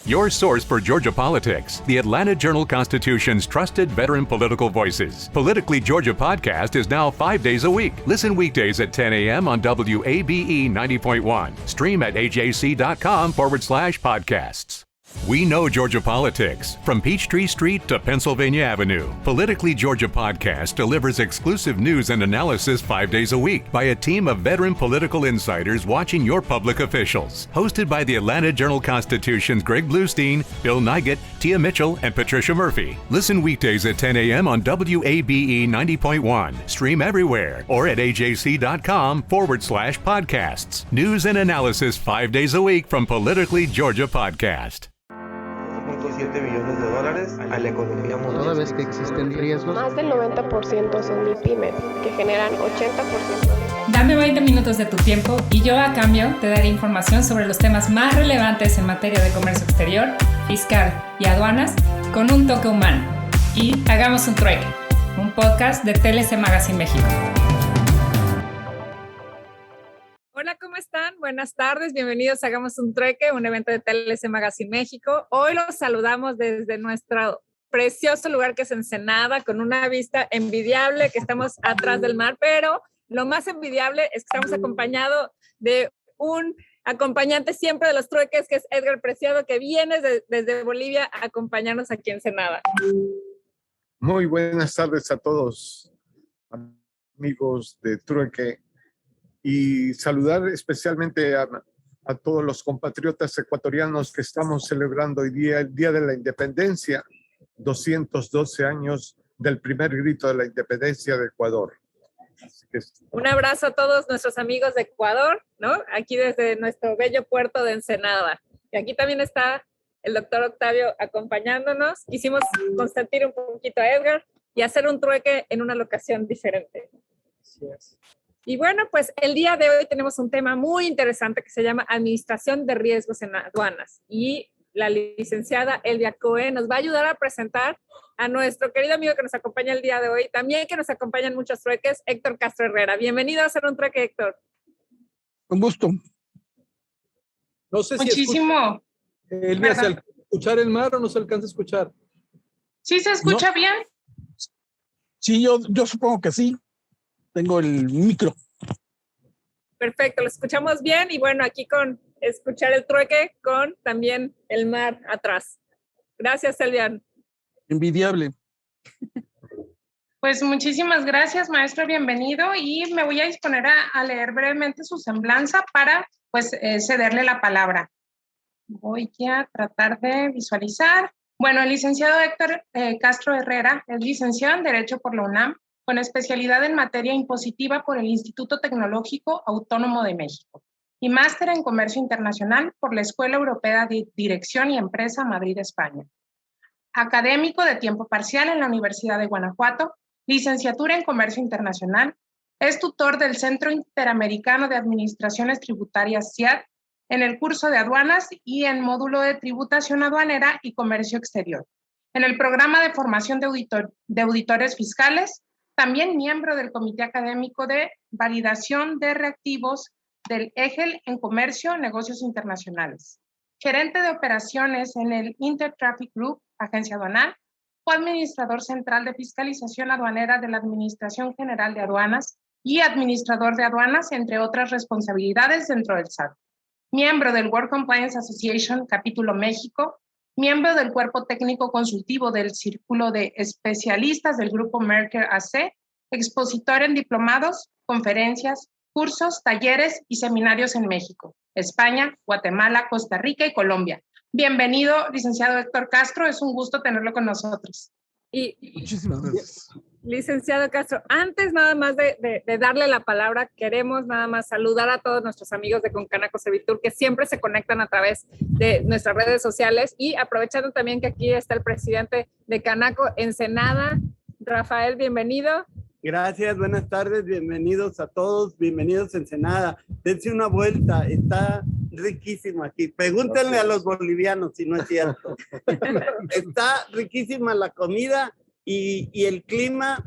your source for Georgia politics. The Atlanta Journal-Constitution's trusted veteran political voices. Politically Georgia podcast is now 5 days a week. Listen weekdays at 10 a.m. on WABE 90.1. Stream at ajc.com/podcasts. We know Georgia politics. From Peachtree Street to Pennsylvania Avenue, Politically Georgia podcast delivers exclusive news and analysis 5 days a week by a team of veteran political insiders watching your public officials. Hosted by the Atlanta Journal-Constitution's Greg Bluestein, Bill Nigett, Tia Mitchell, and Patricia Murphy. Listen weekdays at 10 a.m. on WABE 90.1. Stream everywhere or at ajc.com/podcasts. News and analysis 5 days a week from Politically Georgia podcast. $7 millones a la economía mundial. Toda vez que existen riesgos, más del 90% son MIPYMES, que generan 80%. Dame 20 minutos de tu tiempo y yo a cambio te daré información sobre los temas más relevantes en materia de comercio exterior, fiscal y aduanas con un toque humano. Y hagamos un trueque, un podcast de TLC Magazine México. Hola, ¿cómo están? Buenas tardes, bienvenidos a Hagamos un Trueque, un evento de TLC Magazine México. Hoy los saludamos desde nuestro precioso lugar que es Ensenada, con una vista envidiable, que estamos atrás del mar, pero lo más envidiable es que estamos acompañados de un acompañante siempre de los trueques, que es Edgar Preciado, que viene desde Bolivia a acompañarnos aquí en Ensenada. Muy buenas tardes a todos, amigos de Trueque. Y saludar especialmente a todos los compatriotas ecuatorianos que estamos celebrando hoy día, el Día de la Independencia, 212 años del primer grito de la independencia de Ecuador. Un abrazo a todos nuestros amigos de Ecuador, ¿no? Aquí desde nuestro bello puerto de Ensenada. Y aquí también está el doctor Octavio acompañándonos. Quisimos consentir un poquito a Edgar y hacer un trueque en una locación diferente. Así es. Y bueno, pues el día de hoy tenemos un tema muy interesante que se llama Administración de Riesgos en Aduanas. Y la licenciada Elvia Cohen nos va a ayudar a presentar a nuestro querido amigo que nos acompaña el día de hoy, también que nos acompaña en muchos trueques, Héctor Castro Herrera. Bienvenido a hacer un trueque, Héctor. Un gusto. No sé Muchísimo. si Elvia, ¿se alcanza a escuchar el mar o no se alcanza a escuchar? ¿Sí se escucha bien? Sí, yo supongo que sí. Tengo el micro. Perfecto, lo escuchamos bien y bueno, aquí con escuchar el trueque con también el mar atrás. Gracias, Elvia. Envidiable. Pues muchísimas gracias, maestro, bienvenido, y me voy a disponer a leer brevemente su semblanza para pues cederle la palabra. Voy a tratar de visualizar. Bueno, el licenciado Héctor Castro Herrera es licenciado en Derecho por la UNAM, con especialidad en materia impositiva por el Instituto Tecnológico Autónomo de México y máster en Comercio Internacional por la Escuela Europea de Dirección y Empresa Madrid, España. Académico de tiempo parcial en la Universidad de Guanajuato, licenciatura en Comercio Internacional, es tutor del Centro Interamericano de Administraciones Tributarias CIAT en el curso de aduanas y en módulo de tributación aduanera y comercio exterior. En el programa de formación de auditores fiscales, también miembro del Comité Académico de Validación de Reactivos del EGEL en Comercio, Negocios Internacionales. Gerente de operaciones en el Intertraffic Group, agencia aduanal, fue administrador central de fiscalización aduanera de la Administración General de Aduanas y administrador de aduanas, entre otras responsabilidades dentro del SAT. Miembro del World Compliance Association, capítulo México, miembro del Cuerpo Técnico Consultivo del Círculo de Especialistas del Grupo Mercer AC, expositor en diplomados, conferencias, cursos, talleres y seminarios en México, España, Guatemala, Costa Rica y Colombia. Bienvenido, licenciado Héctor Castro, es un gusto tenerlo con nosotros. Muchísimas gracias. Licenciado Castro, antes nada más de darle la palabra, queremos nada más saludar a todos nuestros amigos de Concanaco Servitur que siempre se conectan a través de nuestras redes sociales y aprovechando también que aquí está el presidente de Canaco Ensenada, Rafael, bienvenido. Gracias, buenas tardes, bienvenidos a todos, bienvenidos a Ensenada. Dense una vuelta, está riquísimo aquí. Pregúntenle a los bolivianos si no es cierto. Está riquísima la comida y el clima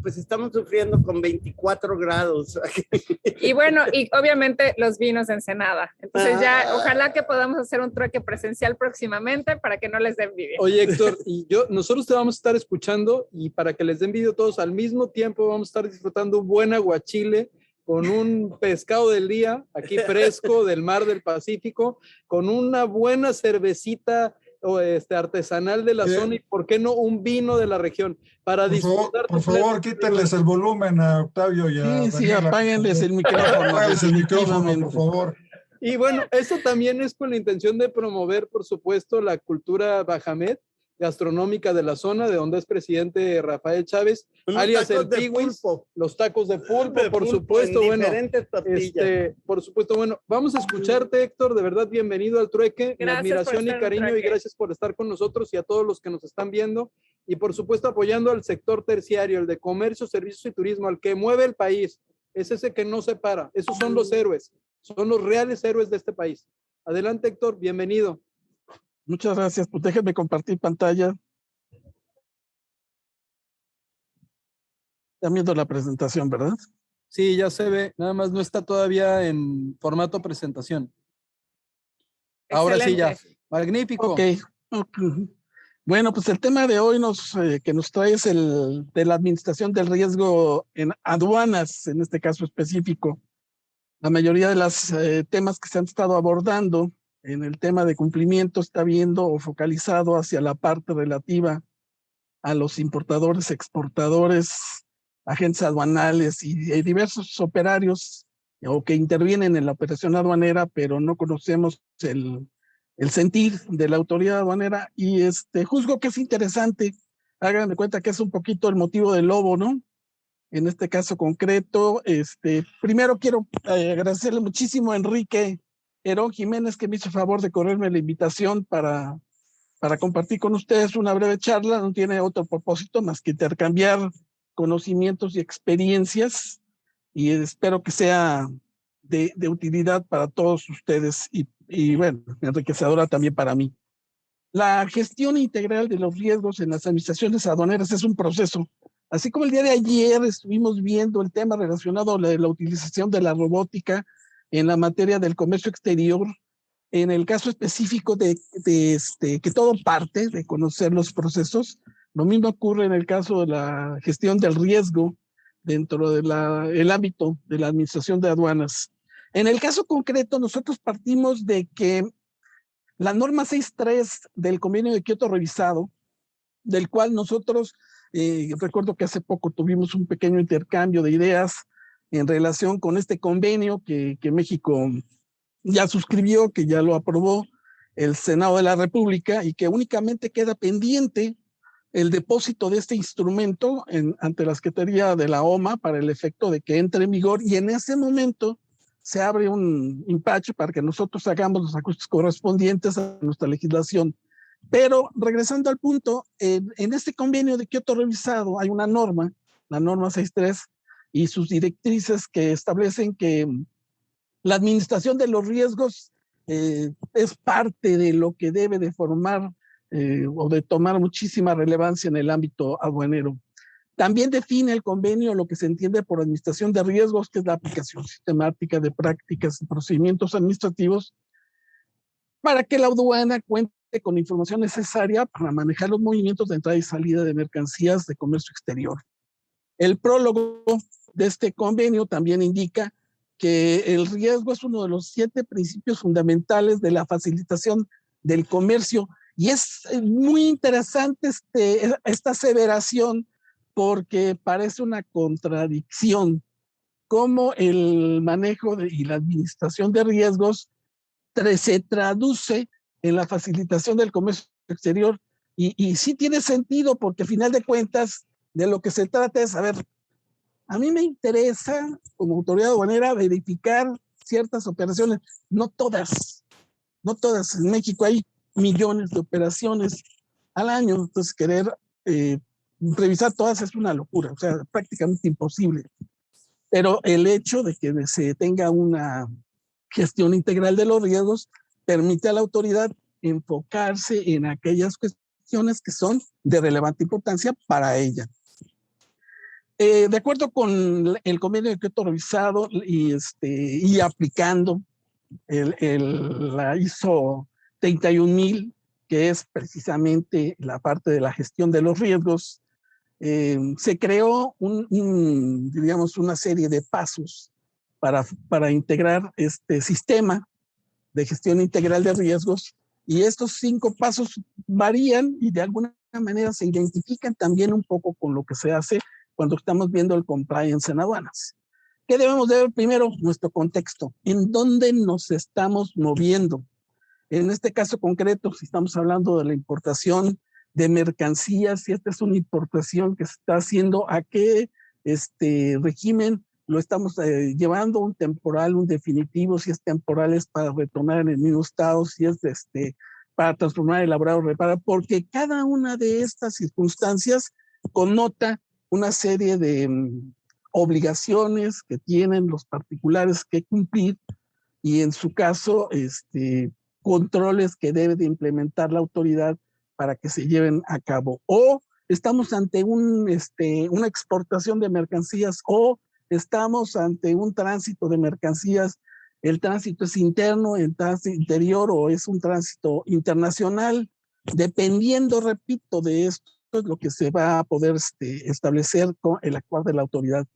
pues estamos sufriendo con 24 grados. Y bueno, y obviamente los vinos de Ensenada. Entonces ya, ojalá que podamos hacer un trueque presencial próximamente para que no les dé envidia. Oye, Héctor, nosotros te vamos a estar escuchando y para que les dé envidia todos al mismo tiempo vamos a estar disfrutando un buen aguachile con un pescado del día, aquí fresco, del mar del Pacífico, con una buena cervecita artesanal de la zona y, ¿por qué no, un vino de la región? Para disfrutar. Por favor, quítenles el volumen a Octavio y a Sí, apáguenles el micrófono. Apáguenles el micrófono, por favor. Y bueno, eso también es con la intención de promover, por supuesto, la cultura bajamet, gastronómica de la zona, de donde es presidente Rafael Chávez, alias el Piwis, los tacos de pulpo, por supuesto. Bueno, por supuesto, bueno, vamos a escucharte, Héctor, de verdad, bienvenido al trueque, mi admiración y cariño, y gracias por estar con nosotros y a todos los que nos están viendo, y por supuesto apoyando al sector terciario, el de comercio, servicios y turismo, al que mueve el país, es ese que no se para, esos son los héroes, son los reales héroes de este país. Adelante, Héctor, bienvenido. Muchas gracias. Pues déjenme compartir pantalla. Están viendo la presentación, ¿verdad? Sí, ya se ve. Nada más no está todavía en formato presentación. Ahora sí ya. Magnífico. Okay. Bueno, pues el tema de hoy que nos trae es el de la administración del riesgo en aduanas, en este caso específico. La mayoría de los temas que se han estado abordando en el tema de cumplimiento está viendo o focalizado hacia la parte relativa a los importadores, exportadores, agentes aduanales y diversos operarios o que intervienen en la operación aduanera, pero no conocemos el sentir de la autoridad aduanera y juzgo que es interesante. Hagan de cuenta que es un poquito el motivo del lobo, ¿no? En este caso concreto, primero quiero agradecerle muchísimo a Enrique Herón Jiménez, que me hizo favor de correrme la invitación para compartir con ustedes una breve charla. No tiene otro propósito más que intercambiar conocimientos y experiencias, y espero que sea de utilidad para todos ustedes y bueno, enriquecedora también para mí. La gestión integral de los riesgos en las administraciones aduaneras es un proceso. Así como el día de ayer estuvimos viendo el tema relacionado a la utilización de la robótica en la materia del comercio exterior, en el caso específico de que todo parte de conocer los procesos, lo mismo ocurre en el caso de la gestión del riesgo dentro del ámbito de la administración de aduanas. En el caso concreto, nosotros partimos de que la norma 6.3 del convenio de Kioto revisado, del cual nosotros, recuerdo que hace poco tuvimos un pequeño intercambio de ideas en relación con este convenio que México ya suscribió, que ya lo aprobó el Senado de la República y que únicamente queda pendiente el depósito de este instrumento ante la Secretaría de la OMA para el efecto de que entre en vigor, y en ese momento se abre un empacho para que nosotros hagamos los ajustes correspondientes a nuestra legislación. Pero regresando al punto, en este convenio de Kioto revisado hay una norma, la norma 6.3, y sus directrices que establecen que la administración de los riesgos es parte de lo que debe de formar o de tomar muchísima relevancia en el ámbito aduanero. También define el convenio lo que se entiende por administración de riesgos, que es la aplicación sistemática de prácticas y procedimientos administrativos para que la aduana cuente con información necesaria para manejar los movimientos de entrada y salida de mercancías de comercio exterior. El prólogo de este convenio también indica que el riesgo es uno de los 7 principios fundamentales de la facilitación del comercio, y es muy interesante esta aseveración porque parece una contradicción, como el manejo y la administración de riesgos se traduce en la facilitación del comercio exterior, y sí tiene sentido porque al final de cuentas de lo que se trata es, a ver, a mí me interesa como autoridad aduanera verificar ciertas operaciones, no todas, en México hay millones de operaciones al año, entonces querer revisar todas es una locura, o sea, prácticamente imposible. Pero el hecho de que se tenga una gestión integral de los riesgos permite a la autoridad enfocarse en aquellas cuestiones que son de relevante importancia para ella. De acuerdo con el convenio de Kioto revisado y aplicando la ISO 31000, que es precisamente la parte de la gestión de los riesgos, se creó digamos, una serie de pasos para integrar este sistema de gestión integral de riesgos, y estos 5 pasos varían y de alguna manera se identifican también un poco con lo que se hace cuando estamos viendo el compliance en aduanas. ¿Qué debemos de ver primero? Nuestro contexto. ¿En dónde nos estamos moviendo? En este caso concreto, si estamos hablando de la importación de mercancías, si esta es una importación que se está haciendo, ¿a qué régimen lo estamos llevando? ¿Un temporal, un definitivo? Si es temporal, es para retornar en el mismo estado, si es para transformar, elaborar o reparar, porque cada una de estas circunstancias connota una serie de obligaciones que tienen los particulares que cumplir, y en su caso, controles que debe de implementar la autoridad para que se lleven a cabo. O estamos ante una exportación de mercancías, o estamos ante un tránsito de mercancías. El tránsito es interno, el tránsito interior, o es un tránsito internacional. Dependiendo, repito, de esto es lo que se va a poder establecer con el actuar de la autoridad.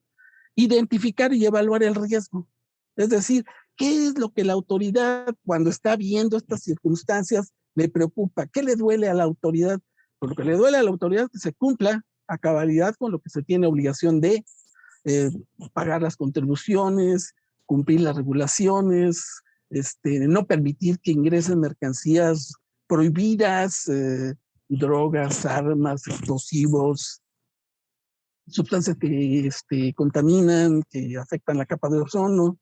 Identificar y evaluar el riesgo. Es decir, ¿qué es lo que la autoridad, cuando está viendo estas circunstancias, le preocupa? ¿Qué le duele a la autoridad? Pues lo que le duele a la autoridad es que se cumpla a cabalidad con lo que se tiene obligación de pagar las contribuciones, cumplir las regulaciones, no permitir que ingresen mercancías prohibidas, drogas, armas, explosivos, sustancias que contaminan, que afectan la capa de ozono.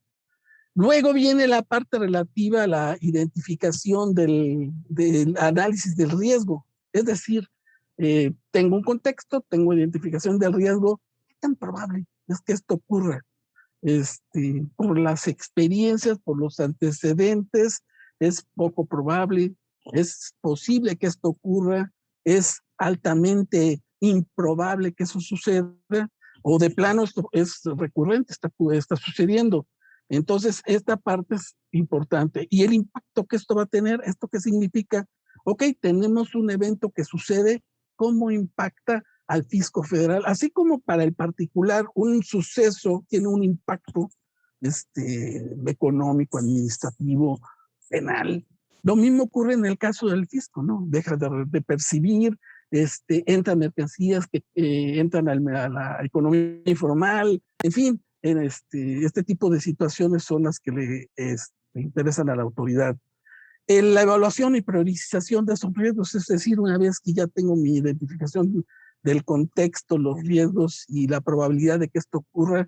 Luego viene la parte relativa a la identificación del análisis del riesgo. Es decir, tengo un contexto, tengo identificación del riesgo. ¿Qué tan probable es que esto ocurra? Por las experiencias, por los antecedentes, es poco probable. Es posible que esto ocurra, es altamente improbable que eso suceda, o de plano esto es recurrente, está sucediendo. Entonces, esta parte es importante. Y el impacto que esto va a tener, ¿esto qué significa? Ok, tenemos un evento que sucede, ¿cómo impacta al fisco federal? Así como para el particular un suceso tiene un impacto económico, administrativo, penal. Lo mismo ocurre en el caso del fisco, ¿no? Deja de percibir, entran mercancías que entran a la economía informal, en fin, este tipo de situaciones son las que le interesan a la autoridad. La evaluación y priorización de esos riesgos, es decir, una vez que ya tengo mi identificación del contexto, los riesgos y la probabilidad de que esto ocurra,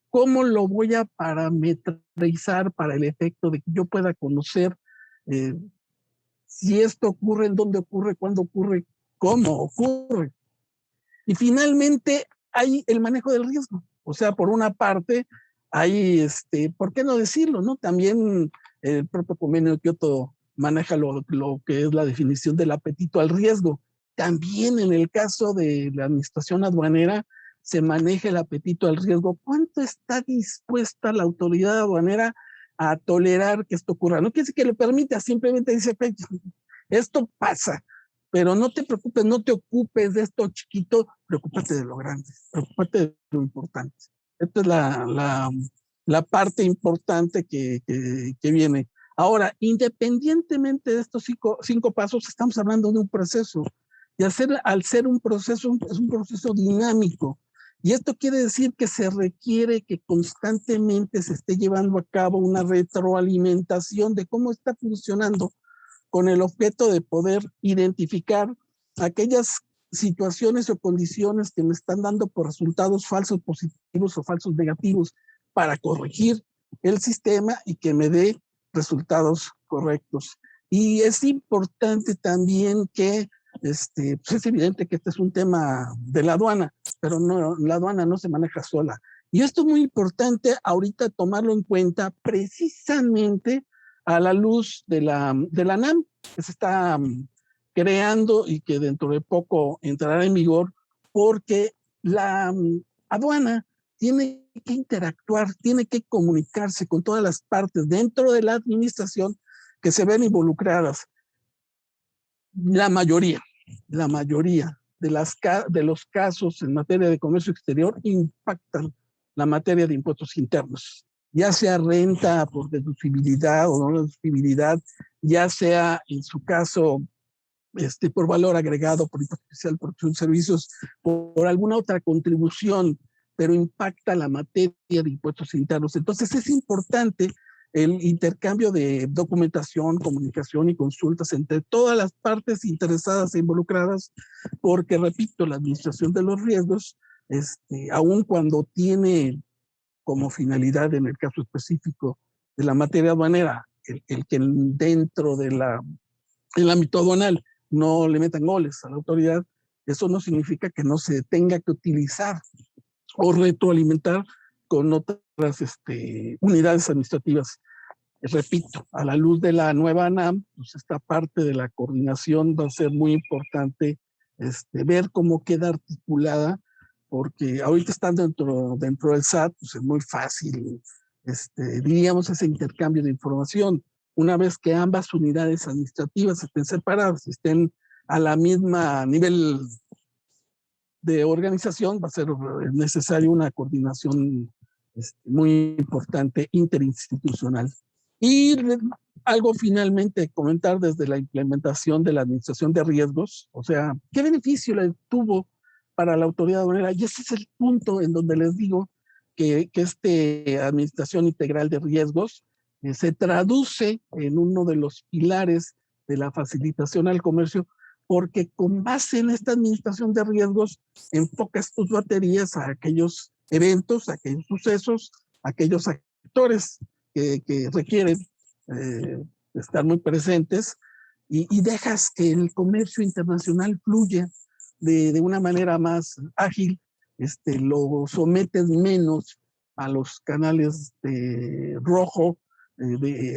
¿cómo lo voy a parametrizar para el efecto de que yo pueda conocer si esto ocurre, en dónde ocurre, cuándo ocurre, cómo ocurre? Y finalmente hay el manejo del riesgo. O sea, por una parte, hay, ¿por qué no decirlo, no? También el propio convenio de Kioto maneja lo que es la definición del apetito al riesgo. También en el caso de la administración aduanera, se maneja el apetito al riesgo. ¿Cuánto está dispuesta la autoridad aduanera a tolerar que esto ocurra? No quiere decir que lo permita, simplemente dice, esto pasa, pero no te preocupes, no te ocupes de esto chiquito, preocúpate de lo grande, preocúpate de lo importante. Esta es la parte importante que viene. Ahora, independientemente de estos cinco pasos, estamos hablando de un proceso. Y al ser un proceso, es un proceso dinámico. Y esto quiere decir que se requiere que constantemente se esté llevando a cabo una retroalimentación de cómo está funcionando, con el objeto de poder identificar aquellas situaciones o condiciones que me están dando por resultados falsos positivos o falsos negativos, para corregir el sistema y que me dé resultados correctos. Y es importante también que pues es evidente que este es un tema de la aduana, pero no, la aduana no se maneja sola. Y esto es muy importante ahorita tomarlo en cuenta, precisamente a la luz de la NAM, que se está creando y que dentro de poco entrará en vigor, porque la aduana tiene que interactuar, tiene que comunicarse con todas las partes dentro de la administración que se ven involucradas. La mayoría de los casos en materia de comercio exterior impactan la materia de impuestos internos, ya sea renta por deducibilidad o no deducibilidad, ya sea en su caso por valor agregado, por impuesto especial, por servicios, por alguna otra contribución, pero impacta la materia de impuestos internos. Entonces es importante el intercambio de documentación, comunicación y consultas entre todas las partes interesadas e involucradas, porque, repito, la administración de los riesgos, aun cuando tiene como finalidad, en el caso específico de la materia aduanera, el que dentro del ámbito aduanal no le metan goles a la autoridad, eso no significa que no se tenga que utilizar o retroalimentar con otras unidades administrativas. Repito, a la luz de la nueva ANAM, pues esta parte de la coordinación va a ser muy importante ver cómo queda articulada, porque ahorita estando dentro del SAT, pues es muy fácil, diríamos, ese intercambio de información. Una vez que ambas unidades administrativas estén separadas, estén a la misma nivel de organización, va a ser necesaria una coordinación muy importante interinstitucional. Y algo finalmente comentar desde la implementación de la administración de riesgos, o sea, ¿qué beneficio le tuvo para la autoridad aduanera? Y ese es el punto en donde les digo que administración integral de riesgos se traduce en uno de los pilares de la facilitación al comercio, porque con base en esta administración de riesgos enfocas tus baterías a aquellos eventos, a aquellos sucesos, a aquellos actores que requieren estar muy presentes y dejas que el comercio internacional fluya de una manera más ágil, lo sometes menos a los canales de rojo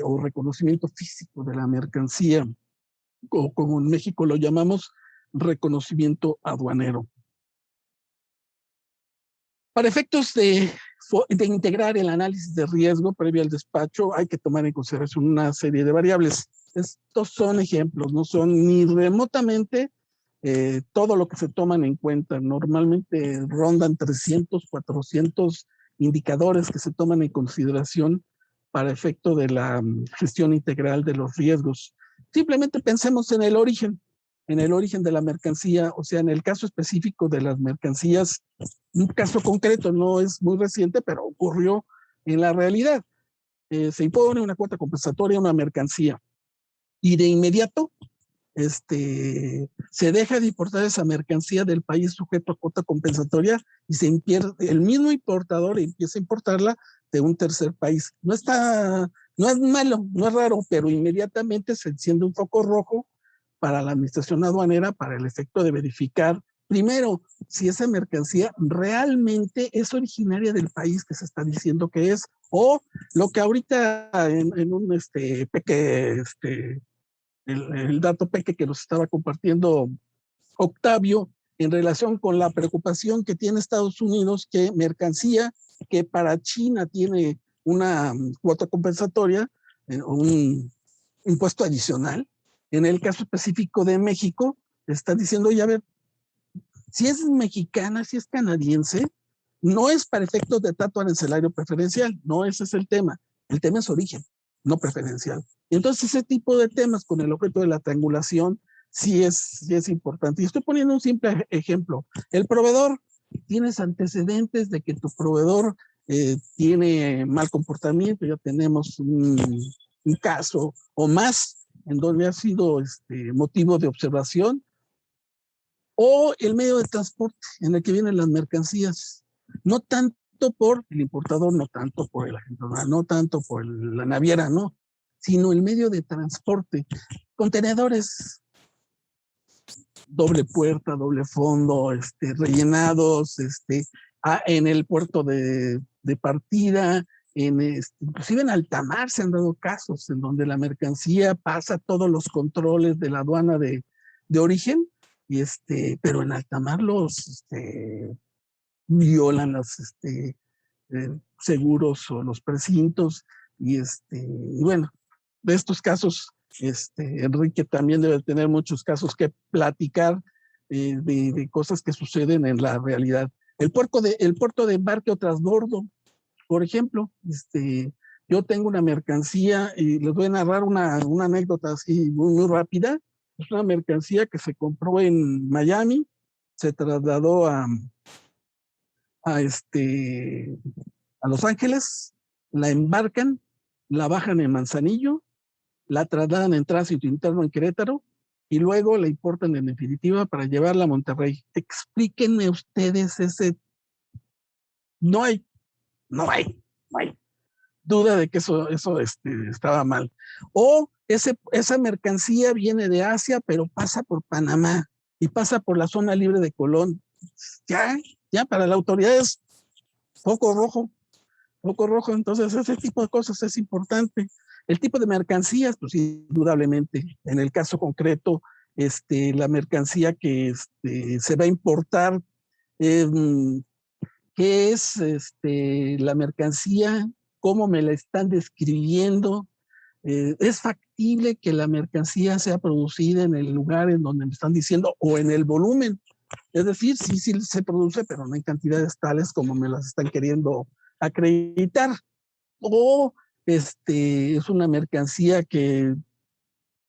o reconocimiento físico de la mercancía, o como en México lo llamamos, reconocimiento aduanero. Para efectos de integrar el análisis de riesgo previo al despacho, hay que tomar en consideración una serie de variables. Estos son ejemplos, no son ni remotamente todo lo que se toman en cuenta. Normalmente rondan 300, 400 indicadores que se toman en consideración para efecto de la gestión integral de los riesgos. Simplemente pensemos en el origen de la mercancía, o sea, en el caso específico de las mercancías, un caso concreto, no es muy reciente, pero ocurrió en la realidad. Se impone una cuota compensatoria a una mercancía y de inmediato se deja de importar esa mercancía del país sujeto a cuota compensatoria y el mismo importador empieza a importarla de un tercer país. No es malo, no es raro, pero inmediatamente se enciende un foco rojo para la administración aduanera para el efecto de verificar, primero, si esa mercancía realmente es originaria del país que se está diciendo que es, o lo que ahorita en un el dato peque que nos estaba compartiendo Octavio, en relación con la preocupación que tiene Estados Unidos, que mercancía que para China tiene una cuota compensatoria, un impuesto adicional, en el caso específico de México, están diciendo, oye, a ver, si es mexicana, si es canadiense, no es para efectos de trato arancelario preferencial, no ese es el tema es origen, no preferencial. Y entonces ese tipo de temas con el objeto de la triangulación sí es importante. Y estoy poniendo un simple ejemplo. El proveedor, tienes antecedentes de que tu proveedor tiene mal comportamiento, ya tenemos un caso o más en donde ha sido motivo de observación, o el medio de transporte en el que vienen las mercancías, no tanto por el importador, no tanto por el agente, no tanto por la naviera, no, sino el medio de transporte, contenedores, doble puerta, doble fondo, rellenados, en el puerto de partida, inclusive en alta mar se han dado casos en donde la mercancía pasa todos los controles de la aduana de origen, pero en alta mar violan los seguros o los precintos. Y bueno, de estos casos, Enrique también debe tener muchos casos que platicar de cosas que suceden en la realidad. El puerto de embarque o transbordo, por ejemplo, yo tengo una mercancía y les voy a narrar una anécdota así muy rápida. Es una mercancía que se compró en Miami, se trasladó a Los Ángeles, la embarcan, la bajan en Manzanillo, la trasladan en tránsito interno en Querétaro y luego la importan en definitiva para llevarla a Monterrey. Explíquenme ustedes no hay duda de que eso estaba mal. O esa mercancía viene de Asia, pero pasa por Panamá y pasa por la zona libre de Colón. Ya para la autoridad es foco rojo. Entonces ese tipo de cosas es importante. El tipo de mercancías, pues indudablemente, en el caso concreto, la mercancía que se va a importar, ¿qué es la mercancía? ¿Cómo me la están describiendo? ¿Es factible que la mercancía sea producida en el lugar en donde me están diciendo o en el volumen? Es decir, sí se produce, pero no en cantidades tales como me las están queriendo acreditar. O es una mercancía que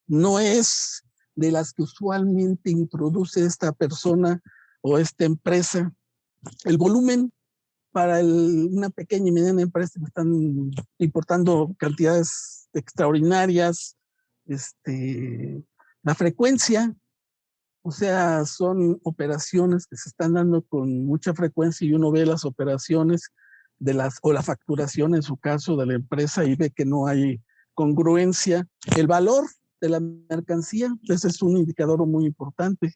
no es de las que usualmente introduce esta persona o esta empresa. El volumen para una pequeña y mediana empresa que están importando cantidades extraordinarias, la frecuencia, o sea, son operaciones que se están dando con mucha frecuencia y uno ve las operaciones o la facturación en su caso de la empresa y ve que no hay congruencia. El valor de la mercancía, ese es un indicador muy importante.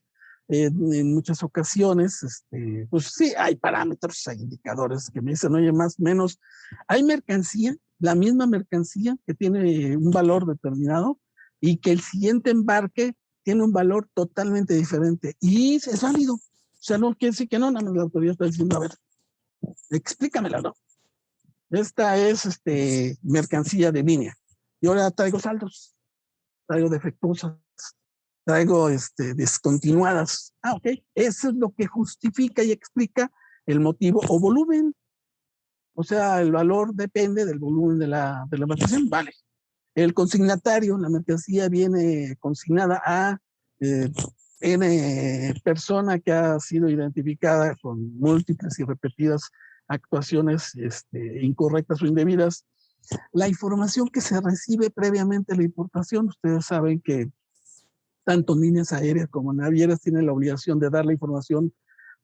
En muchas ocasiones, pues sí, hay parámetros, hay indicadores que me dicen, oye, más o menos, hay mercancía, la misma mercancía que tiene un valor determinado y que el siguiente embarque tiene un valor totalmente diferente. Y es válido. O sea, no quiere decir que no, nada más la autoridad está diciendo, a ver, explícamela, ¿no? Esta es mercancía de línea. Y ahora traigo saldos, traigo defectuosas, traigo descontinuadas. Ok. Eso es lo que justifica y explica el motivo o volumen. O sea, el valor depende del volumen de la mercancía. Vale. El consignatario, la mercancía viene consignada a N persona que ha sido identificada con múltiples y repetidas actuaciones incorrectas o indebidas. La información que se recibe previamente a la importación, ustedes saben que tanto líneas aéreas como navieras tienen la obligación de dar la información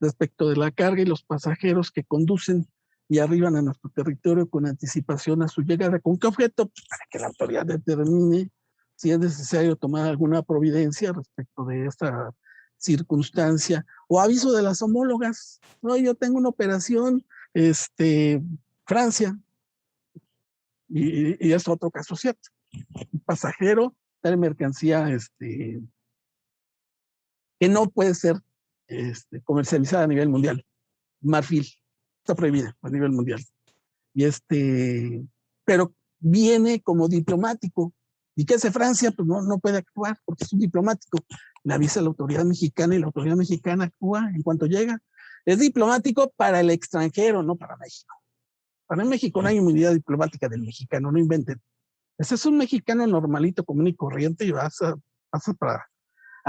respecto de la carga y los pasajeros que conducen y arriban a nuestro territorio con anticipación a su llegada. ¿Con qué objeto? Para que la autoridad determine si es necesario tomar alguna providencia respecto de esta circunstancia. O aviso de las homólogas. No, yo tengo una operación, Francia, y es otro caso cierto. Un pasajero trae mercancía que no puede ser comercializada a nivel mundial. Marfil está prohibida a nivel mundial. Y pero viene como diplomático. ¿Y qué hace Francia? Pues no puede actuar porque es un diplomático. Le avisa a la autoridad mexicana y la autoridad mexicana actúa en cuanto llega. Es diplomático para el extranjero, no para México. Para México no hay inmunidad diplomática del mexicano, no inventen. Ese es un mexicano normalito, común y corriente y vas a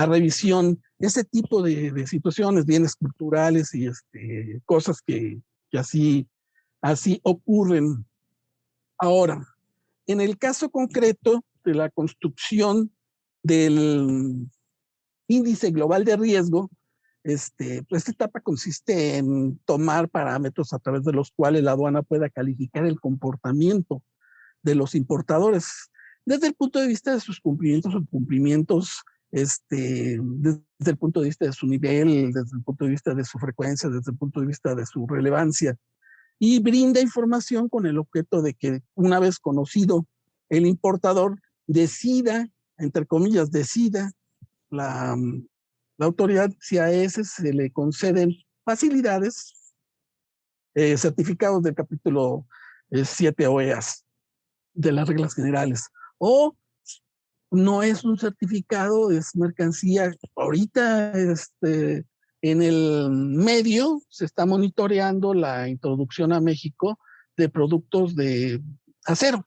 revisión. Ese tipo de situaciones, bienes culturales y cosas que así ocurren. Ahora, en el caso concreto de la construcción del índice global de riesgo, pues esta etapa consiste en tomar parámetros a través de los cuales la aduana pueda calificar el comportamiento de los importadores desde el punto de vista de sus cumplimientos o incumplimientos, desde el punto de vista de su nivel, desde el punto de vista de su frecuencia, desde el punto de vista de su relevancia, y brinda información con el objeto de que una vez conocido el importador decida, entre comillas, la autoridad si a ese se le conceden facilidades certificados del capítulo 7 OEAS de las reglas generales. O no es un certificado, es mercancía. Ahorita en el medio se está monitoreando la introducción a México de productos de acero.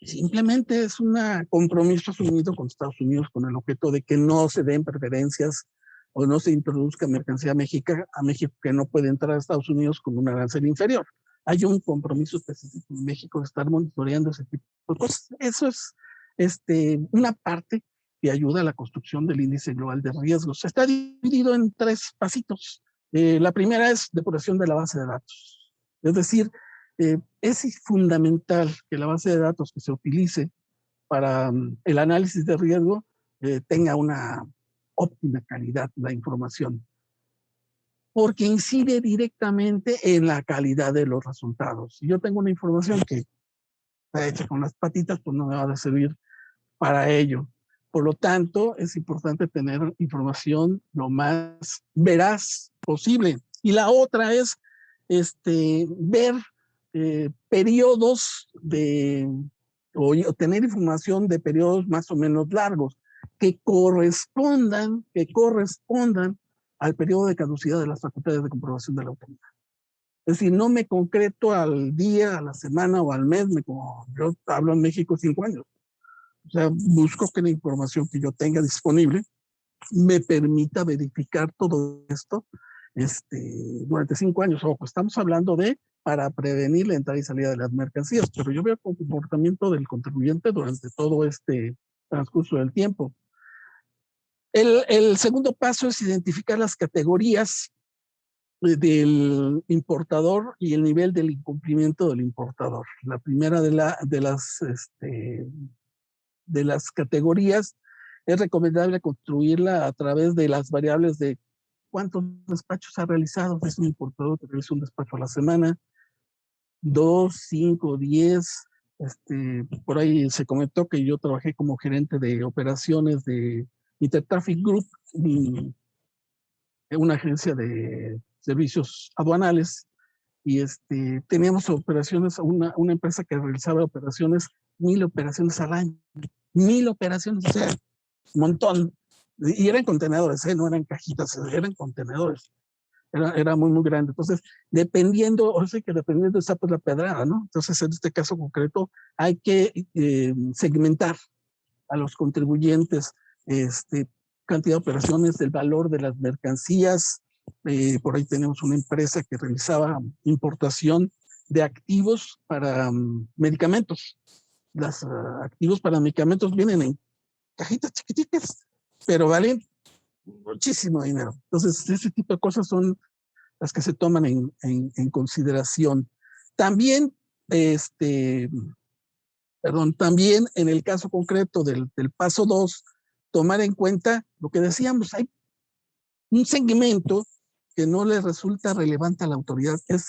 Simplemente es un compromiso asumido con Estados Unidos con el objeto de que no se den preferencias o no se introduzca mercancía a México que no puede entrar a Estados Unidos con un arancel inferior. Hay un compromiso específico en México de estar monitoreando ese tipo de cosas. Eso es una parte que ayuda a la construcción del índice global de riesgos. Está dividido en 3 pasitos. La primera es depuración de la base de datos. Es decir, es fundamental que la base de datos que se utilice para el análisis de riesgo tenga una óptima calidad la información, porque incide directamente en la calidad de los resultados. Si yo tengo una información que está hecha con las patitas, pues no me va a servir para ello. Por lo tanto, es importante tener información lo más veraz posible. Y la otra es ver periodos o tener información de periodos más o menos largos que correspondan al periodo de caducidad de las facultades de comprobación de la autoridad. Es decir, no me concreto al día, a la semana o al mes, como yo hablo en México 5 años. O sea, busco que la información que yo tenga disponible me permita verificar todo esto durante 5 años. Ojo, estamos hablando para prevenir la entrada y salida de las mercancías, pero yo veo el comportamiento del contribuyente durante todo este transcurso del tiempo. El segundo paso es identificar las categorías del importador y el nivel del incumplimiento del importador. La primera de las categorías es recomendable construirla a través de las variables de cuántos despachos ha realizado. Es un importador que realiza un despacho a la semana, 2, 5, 10. Por ahí se comentó que yo trabajé como gerente de operaciones de Intertraffic Group, una agencia de servicios aduanales, y teníamos operaciones, una empresa que realizaba operaciones, 1000 operaciones al año. 1000 operaciones, o sea, un montón. Y eran contenedores, no eran cajitas, eran contenedores. Era muy, muy grande. Entonces, dependiendo está pues la pedrada, ¿no? Entonces, en este caso concreto, hay que segmentar a los contribuyentes, cantidad de operaciones, del valor de las mercancías. Por ahí tenemos una empresa que realizaba importación de activos para medicamentos. Los activos para medicamentos vienen en cajitas chiquititas, pero valen muchísimo dinero. Entonces, ese tipo de cosas son las que se toman en consideración. También, también en el caso concreto del paso 2, tomar en cuenta lo que decíamos, hay un segmento que no le resulta relevante a la autoridad, que es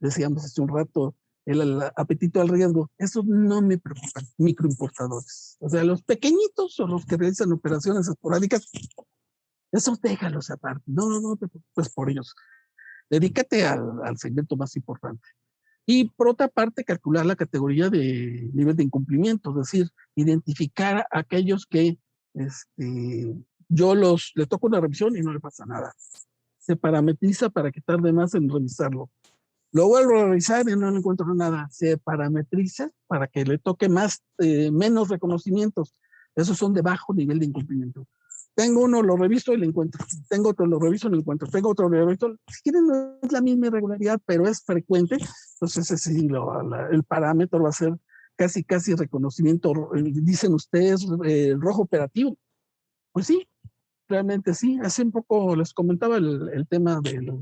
decíamos hace un rato, el apetito al riesgo. Esos no me preocupan, microimportadores. O sea, los pequeñitos o los que realizan operaciones esporádicas, esos déjalos aparte. No te preocupes por ellos. Dedícate al segmento más importante. Y por otra parte, calcular la categoría de nivel de incumplimiento, es decir, identificar a aquellos que le toco una revisión y no le pasa nada. Se parametriza para que tarde más en revisarlo. Lo vuelvo a revisar y no le encuentro nada. Se parametriza para que le toque menos reconocimientos. Esos son de bajo nivel de incumplimiento. Tengo uno, lo reviso y lo encuentro. Tengo otro, lo reviso y lo encuentro. Tengo otro, lo reviso. Si quieren, no es la misma irregularidad, pero es frecuente. Entonces, sí, el parámetro va a ser casi reconocimiento. Dicen ustedes, rojo operativo. Pues sí, realmente sí. Hace un poco les comentaba el tema de la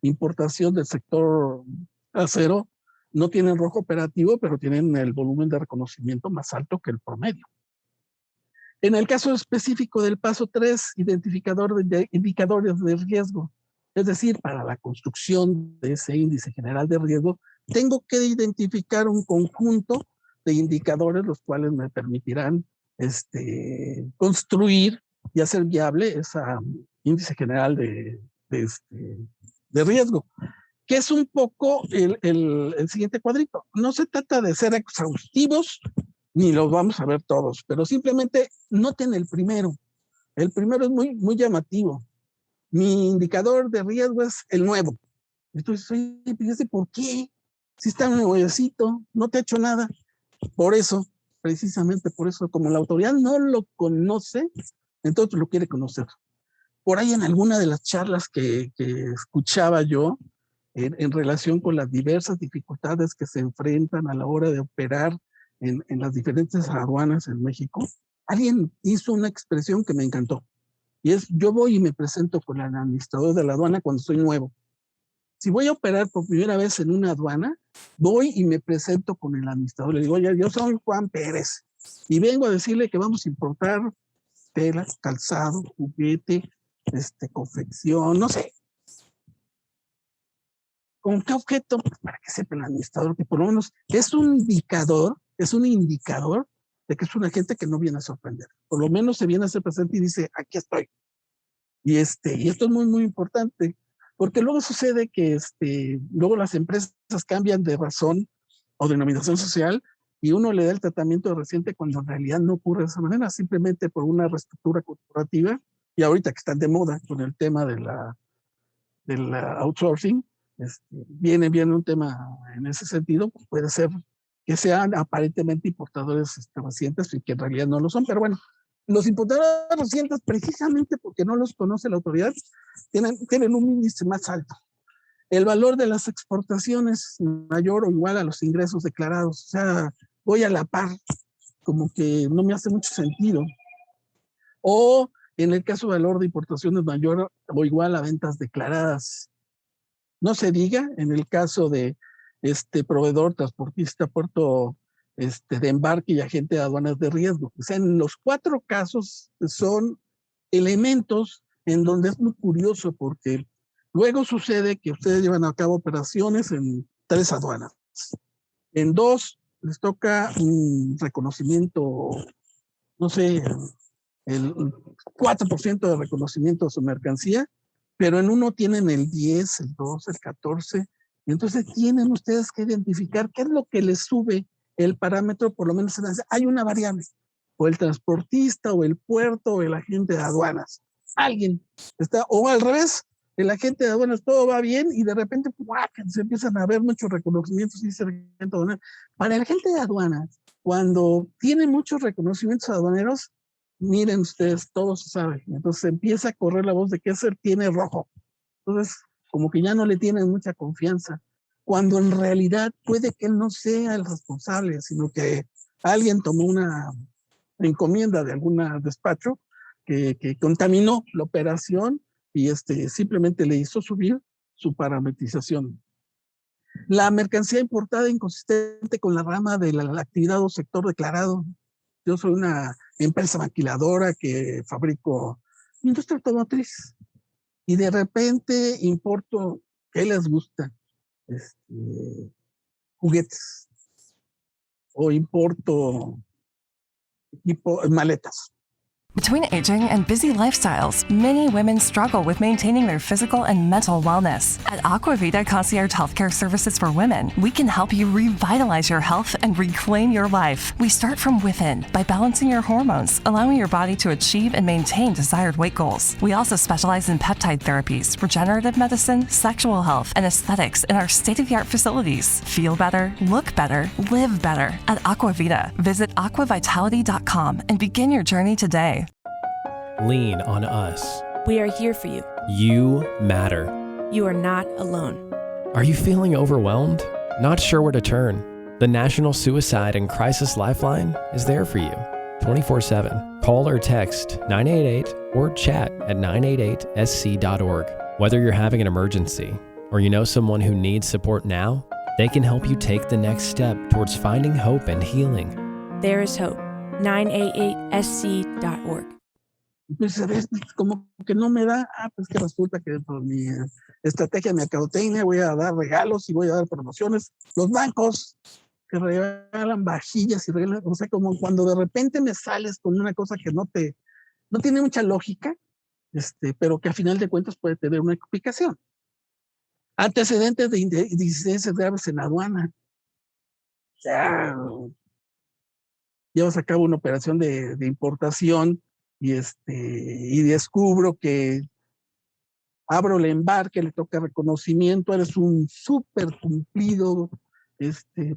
importación del sector acero. No tienen rojo operativo, pero tienen el volumen de reconocimiento más alto que el promedio. En el caso específico del paso 3, indicadores de riesgo, es decir, para la construcción de ese índice general de riesgo, tengo que identificar un conjunto de indicadores los cuales me permitirán construir y hacer viable ese índice general de riesgo. que es un poco el siguiente cuadrito. No se trata de ser exhaustivos, ni los vamos a ver todos, pero simplemente noten el primero. El primero es muy, muy llamativo. Mi indicador de riesgo es el nuevo. Entonces, oye, fíjese, ¿por qué? Si está nuevecito, no te ha hecho nada. Por eso, precisamente por eso, como la autoridad no lo conoce, entonces lo quiere conocer. Por ahí en alguna de las charlas que escuchaba yo, en relación con las diversas dificultades que se enfrentan a la hora de operar en las diferentes aduanas en México, alguien hizo una expresión que me encantó. Y es, yo voy y me presento con el administrador de la aduana cuando soy nuevo. Si voy a operar por primera vez en una aduana, voy y me presento con el administrador. Le digo, oye, yo soy Juan Pérez y vengo a decirle que vamos a importar tela, calzado, juguete, confección, no sé. ¿Con qué objeto? Pues para que sepa el administrador que por lo menos es un indicador de que es una gente que no viene a sorprender. Por lo menos se viene a hacer presente y dice, aquí estoy. Y esto es muy, muy importante, porque luego sucede que luego las empresas cambian de razón o denominación social y uno le da el tratamiento reciente cuando en realidad no ocurre de esa manera, simplemente por una reestructura corporativa. Y ahorita que están de moda con el tema de la outsourcing, viene un tema en ese sentido, pues puede ser que sean aparentemente importadores recientes y que en realidad no lo son, pero bueno, los importadores recientes, precisamente porque no los conoce la autoridad, tienen un índice más alto. El valor de las exportaciones mayor o igual a los ingresos declarados, o sea, voy a la par, como que no me hace mucho sentido. O en el caso valor de importaciones mayor o igual a ventas declaradas. No se diga en el caso de proveedor, transportista, puerto de embarque y agente de aduanas de riesgo. O sea, en los 4 casos son elementos en donde es muy curioso porque luego sucede que ustedes llevan a cabo operaciones en 3 aduanas. En 2 les toca un reconocimiento, no sé, el 4% de reconocimiento de su mercancía, pero en uno tienen el 10, el 12, el 14. Entonces tienen ustedes que identificar qué es lo que les sube el parámetro, por lo menos hay una variable, o el transportista, o el puerto, o el agente de aduanas. Alguien está, o al revés, el agente de aduanas todo va bien y de repente se empiezan a ver muchos reconocimientos y dice agente aduanero. Para el agente de aduanas, cuando tiene muchos reconocimientos aduaneros, miren ustedes, todo se sabe. Entonces empieza a correr la voz de que ese tiene rojo. Entonces, como que ya no le tienen mucha confianza, cuando en realidad puede que él no sea el responsable, sino que alguien tomó una encomienda de algún despacho que contaminó la operación y simplemente le hizo subir su parametrización. La mercancía importada inconsistente con la rama de la actividad o sector declarado. Yo soy una empresa maquiladora que fabrico industria automotriz y de repente importo, ¿qué les gusta? Juguetes o importo maletas. Between aging and busy lifestyles, many women struggle with maintaining their physical and mental wellness. At Aquavita Concierge Healthcare Services for Women, we can help you revitalize your health and reclaim your life. We start from within by balancing your hormones, allowing your body to achieve and maintain desired weight goals. We also specialize in peptide therapies, regenerative medicine, sexual health, and aesthetics in our state-of-the-art facilities. Feel better, look better, live better at Aquavita. Visit aquavitality.com and begin your journey today. Lean on us. We are here for you. You matter. You are not alone. Are you feeling overwhelmed? Not sure where to turn? The National Suicide and Crisis Lifeline is there for you 24/7. Call or text 988 or chat at 988sc.org. Whether you're having an emergency or you know someone who needs support now, they can help you take the next step towards finding hope and healing. There is hope. 988sc.org. Entonces, como que no me da, pues que resulta que por mi estrategia de mercadotecnia voy a dar regalos y voy a dar promociones. Los bancos que regalan vajillas y regalan, o sea, como cuando de repente me sales con una cosa que no tiene mucha lógica, pero que a final de cuentas puede tener una explicación. Antecedentes de incidencias graves en aduana. O sea, llevas a cabo una operación de importación y descubro que abro el embarque, le toca reconocimiento, eres un súper cumplido,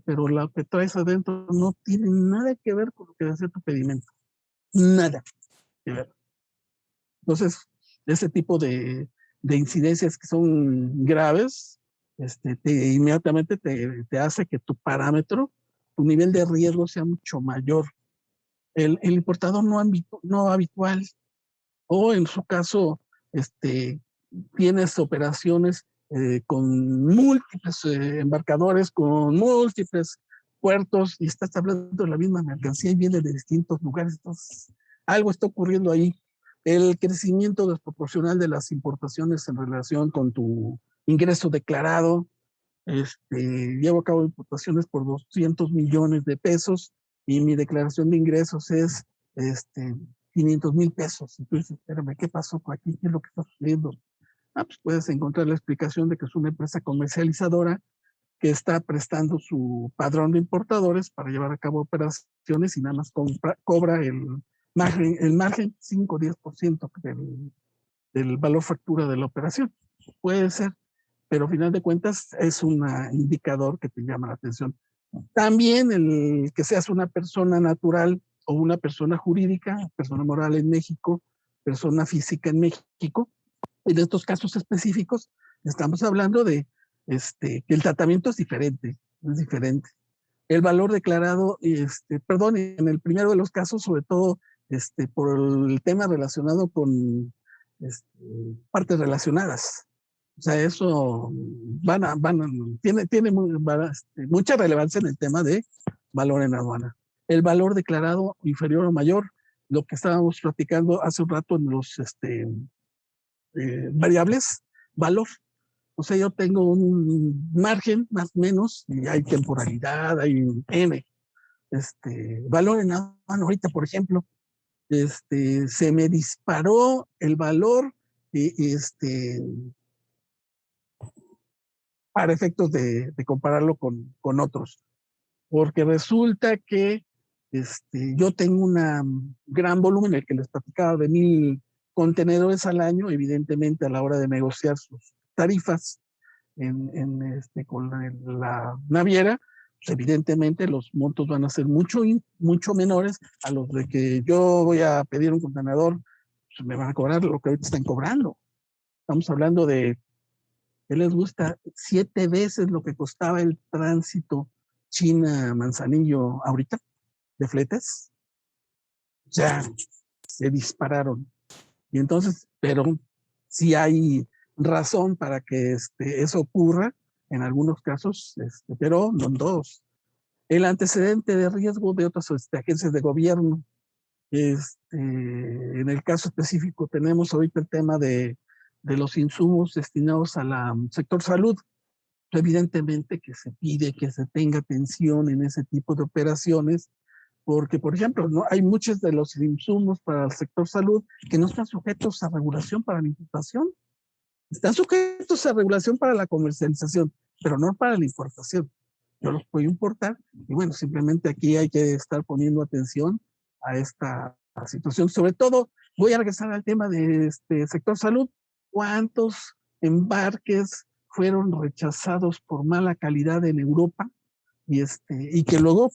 pero lo que traes adentro no tiene nada que ver con lo que decía tu pedimento. Nada que ver. Entonces, ese tipo de incidencias que son graves, inmediatamente te hace que tu parámetro, tu nivel de riesgo sea mucho mayor. El importador no habitual, o en su caso, tienes operaciones con múltiples embarcadores, con múltiples puertos, y estás hablando de la misma mercancía y viene de distintos lugares. Entonces, algo está ocurriendo ahí. El crecimiento desproporcional de las importaciones en relación con tu ingreso declarado. Llevo a cabo importaciones por 200 millones de pesos y mi declaración de ingresos es 500,000 pesos. Entonces, espérame, ¿qué pasó por aquí? ¿Qué es lo que está sucediendo? Pues puedes encontrar la explicación de que es una empresa comercializadora que está prestando su padrón de importadores para llevar a cabo operaciones y nada más cobra el margen 5 o 10% del valor factura de la operación. Puede ser, pero al final de cuentas es un indicador que te llama la atención. También el que seas una persona natural o una persona jurídica, persona moral en México, persona física en México. En estos casos específicos estamos hablando de que el tratamiento es diferente. El valor declarado, en el primero de los casos, sobre todo por el tema relacionado con partes relacionadas. O sea, eso tiene mucha relevancia en el tema de valor en aduana. El valor declarado inferior o mayor, lo que estábamos platicando hace un rato en los variables, valor. O sea, yo tengo un margen más o menos, y hay temporalidad, hay un N. Valor en aduana ahorita, por ejemplo, se me disparó el valor para efectos de compararlo con otros. Porque resulta que yo tengo un gran volumen, el que les platicaba, de 1,000 contenedores al año. Evidentemente, a la hora de negociar sus tarifas con la naviera, pues evidentemente los montos van a ser mucho menores a los de que yo voy a pedir un contenedor, pues me van a cobrar lo que ahorita están cobrando. Estamos hablando de, ¿qué les gusta? 7 veces lo que costaba el tránsito China-Manzanillo ahorita, de fletes. O sea, se dispararon. Y entonces, pero sí hay razón para que eso ocurra en algunos casos, pero no en todos. El antecedente de riesgo de otras agencias de gobierno. En el caso específico tenemos ahorita el tema de los insumos destinados al sector salud. Evidentemente que se pide que se tenga atención en ese tipo de operaciones, porque, por ejemplo, hay muchos de los insumos para el sector salud que no están sujetos a regulación para la importación. Están sujetos a regulación para la comercialización, pero no para la importación. Yo los puedo importar y bueno, simplemente aquí hay que estar poniendo atención a esta situación. Sobre todo, voy a regresar al tema de sector salud. ¿Cuántos embarques fueron rechazados por mala calidad en Europa y que luego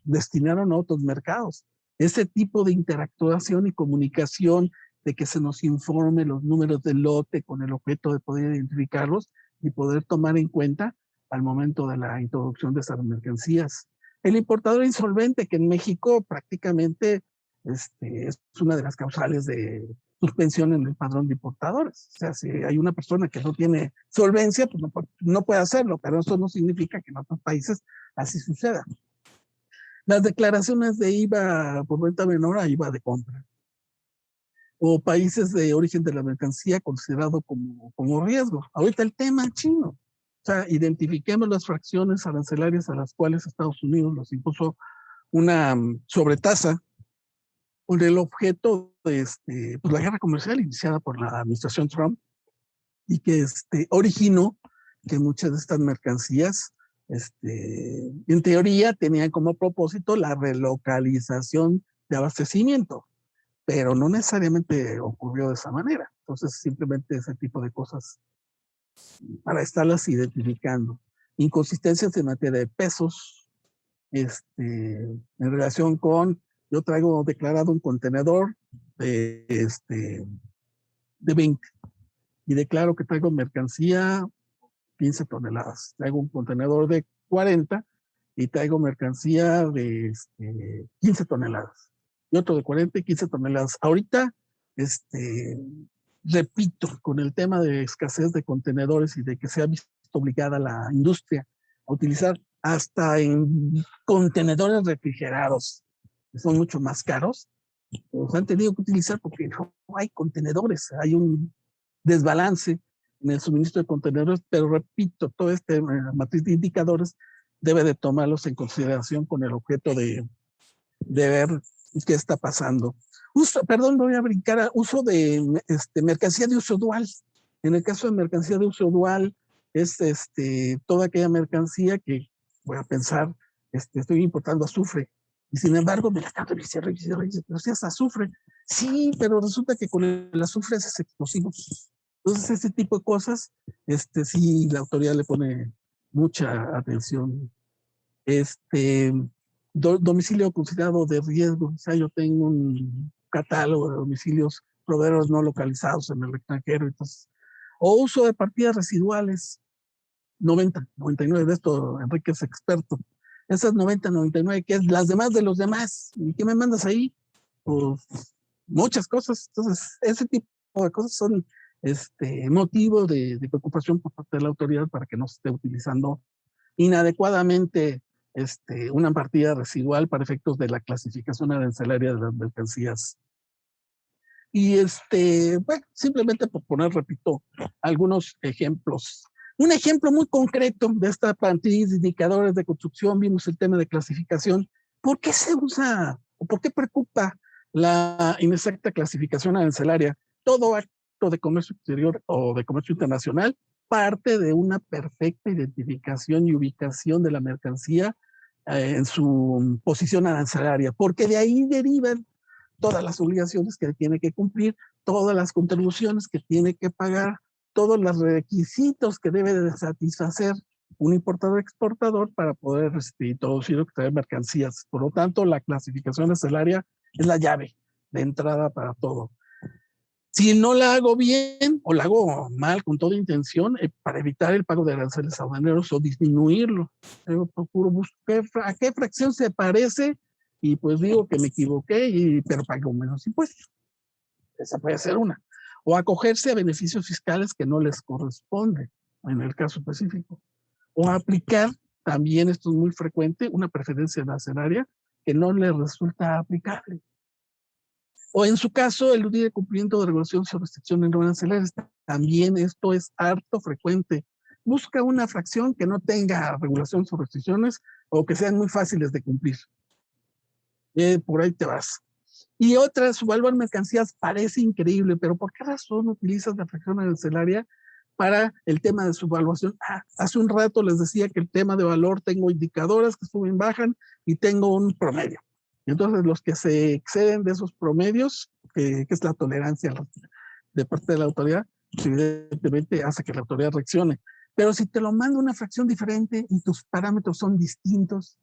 destinaron a otros mercados? Ese tipo de interactuación y comunicación, de que se nos informe los números del lote con el objeto de poder identificarlos y poder tomar en cuenta al momento de la introducción de esas mercancías. El importador insolvente, que en México prácticamente es una de las causales de suspensión en el padrón de importadores. O sea, si hay una persona que no tiene solvencia, pues no puede hacerlo, pero eso no significa que en otros países así suceda. Las declaraciones de IVA por venta menor a IVA de compra, o países de origen de la mercancía considerado como riesgo. Ahorita el tema chino. O sea, identifiquemos las fracciones arancelarias a las cuales Estados Unidos nos impuso una sobretasa con el objeto de pues la guerra comercial iniciada por la administración Trump y que originó que muchas de estas mercancías, en teoría, tenían como propósito la relocalización de abastecimiento, pero no necesariamente ocurrió de esa manera. Entonces, simplemente ese tipo de cosas para estarlas identificando. Inconsistencias en materia de pesos, en relación con, yo traigo declarado un contenedor de 20 y declaro que traigo mercancía 15 toneladas. Traigo un contenedor de 40 y traigo mercancía de 15 toneladas. Y otro de 40 y 15 toneladas. Ahorita, repito, con el tema de escasez de contenedores y de que se ha visto obligada la industria a utilizar hasta en contenedores refrigerados, que son mucho más caros, los han tenido que utilizar porque no hay contenedores, hay un desbalance en el suministro de contenedores, pero repito, todo matriz de indicadores debe de tomarlos en consideración con el objeto de ver qué está pasando. Voy a brincar a uso de mercancía de uso dual. En el caso de mercancía de uso dual, es toda aquella mercancía que, voy a pensar, estoy importando azufre, y sin embargo me la están revisando, pero si es azufre. Sí, pero resulta que con el azufre es explosivo. Entonces, ese tipo de cosas, sí, la autoridad le pone mucha atención. Domicilio considerado de riesgo. O sea, yo tengo un catálogo de domicilios proveedores no localizados en el extranjero. Entonces, o uso de partidas residuales. 90, 99, de esto Enrique es experto. Esas 90, 99, que es las demás de los demás. ¿Y qué me mandas ahí? Pues muchas cosas. Entonces, ese tipo de cosas son motivo de preocupación por parte de la autoridad para que no se esté utilizando inadecuadamente una partida residual para efectos de la clasificación arancelaria de las mercancías. Y bueno, simplemente por poner, repito, algunos ejemplos. Un ejemplo muy concreto de esta plantilla de indicadores de construcción, vimos el tema de clasificación. ¿Por qué se usa o por qué preocupa la inexacta clasificación arancelaria? Todo acto de comercio exterior o de comercio internacional parte de una perfecta identificación y ubicación de la mercancía en su posición arancelaria, porque de ahí derivan todas las obligaciones que tiene que cumplir, todas las contribuciones que tiene que pagar, todos los requisitos que debe de satisfacer un importador exportador para poder introducir o extraer mercancías. Por lo tanto, la clasificación arancelaria es la llave de entrada para todo. Si no la hago bien o la hago mal con toda intención, para evitar el pago de aranceles aduaneros o disminuirlo, yo procuro buscar a qué fracción se parece y pues digo que me equivoqué, pero pago menos impuestos. Esa puede ser una. O acogerse a beneficios fiscales que no les corresponde, en el caso específico. O aplicar, también esto es muy frecuente, una preferencia arancelaria que no le resulta aplicable. O en su caso, eludir el cumplimiento de regulaciones o restricciones no arancelarias. También esto es harto frecuente. Busca una fracción que no tenga regulaciones o restricciones o que sean muy fáciles de cumplir. Por ahí te vas. Y otra, su valor en mercancías parece increíble, pero ¿por qué razón utilizas la fracción arancelaria para el tema de su evaluación? Hace un rato les decía que el tema de valor, tengo indicadores que suben, bajan y tengo un promedio. Entonces, los que se exceden de esos promedios, que es la tolerancia de parte de la autoridad, evidentemente hace que la autoridad reaccione. Pero si te lo manda una fracción diferente y tus parámetros son distintos,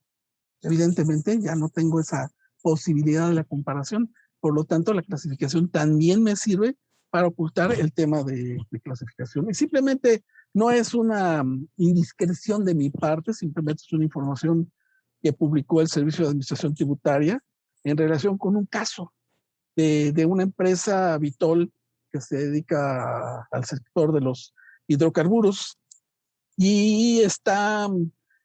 evidentemente ya no tengo esa posibilidad de la comparación. Por lo tanto, la clasificación también me sirve para ocultar el tema de clasificación. Y simplemente no es una indiscreción de mi parte, simplemente es una información que publicó el Servicio de Administración Tributaria en relación con un caso de una empresa Vitol que se dedica al sector de los hidrocarburos y está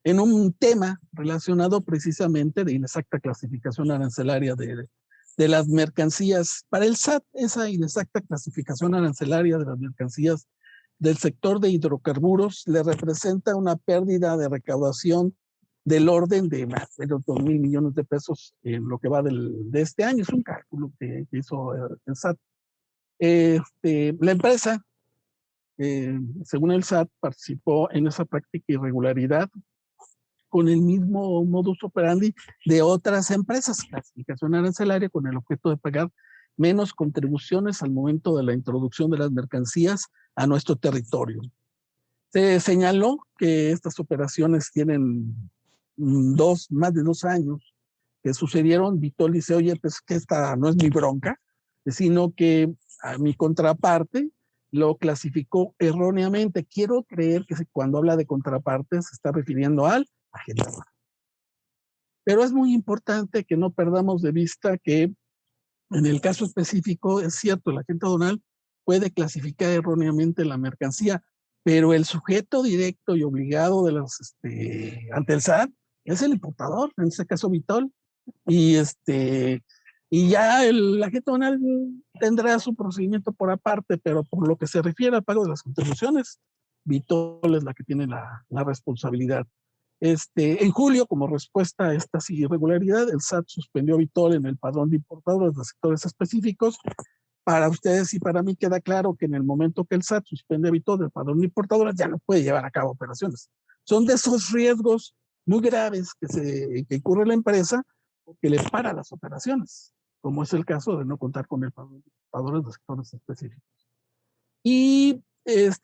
en un tema relacionado precisamente de inexacta clasificación arancelaria de las mercancías. Para el SAT, esa inexacta clasificación arancelaria de las mercancías del sector de hidrocarburos le representa una pérdida de recaudación del orden de más de 2,000 millones de pesos en lo que va de este año. Es un cálculo que hizo el SAT. La empresa según el SAT, participó en esa práctica irregularidad con el mismo modus operandi de otras empresas, clasificación arancelaria con el objeto de pagar menos contribuciones al momento de la introducción de las mercancías a nuestro territorio. Se señaló que estas operaciones tienen más de 2 años que sucedieron. Vitol dice, oye, pues que esta no es mi bronca, sino que a mi contraparte lo clasificó erróneamente. Quiero creer que cuando habla de contraparte se está refiriendo al agente aduanal. Pero es muy importante que no perdamos de vista que en el caso específico, es cierto, el agente aduanal puede clasificar erróneamente la mercancía, pero el sujeto directo y obligado de ante el SAT es el importador, en este caso Vitol, y ya el agente aduanal tendrá su procedimiento por aparte, pero por lo que se refiere al pago de las contribuciones, Vitol es la que tiene la responsabilidad. En julio, como respuesta a esta irregularidad, el SAT suspendió a Vitol en el padrón de importadores de sectores específicos. Para ustedes y para mí queda claro que en el momento que el SAT suspende a Vitol del padrón de importadores, ya no puede llevar a cabo operaciones. Son de esos riesgos muy graves que incurre la empresa porque le para las operaciones, como es el caso de no contar con el padrón de importadores de sectores específicos. Y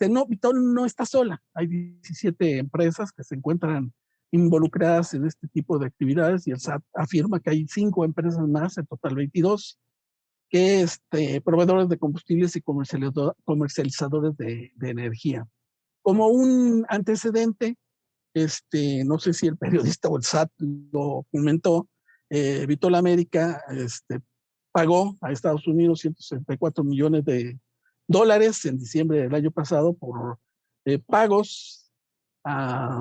no, Vitol no está sola. Hay 17 empresas que se encuentran involucradas en este tipo de actividades y el SAT afirma que hay 5 empresas más, en total 22, que proveedores de combustibles y comercializadores de energía. Como un antecedente, no sé si el periodista o el SAT lo comentó, Vitol América pagó a Estados Unidos 164 millones de dólares en diciembre del año pasado por pagos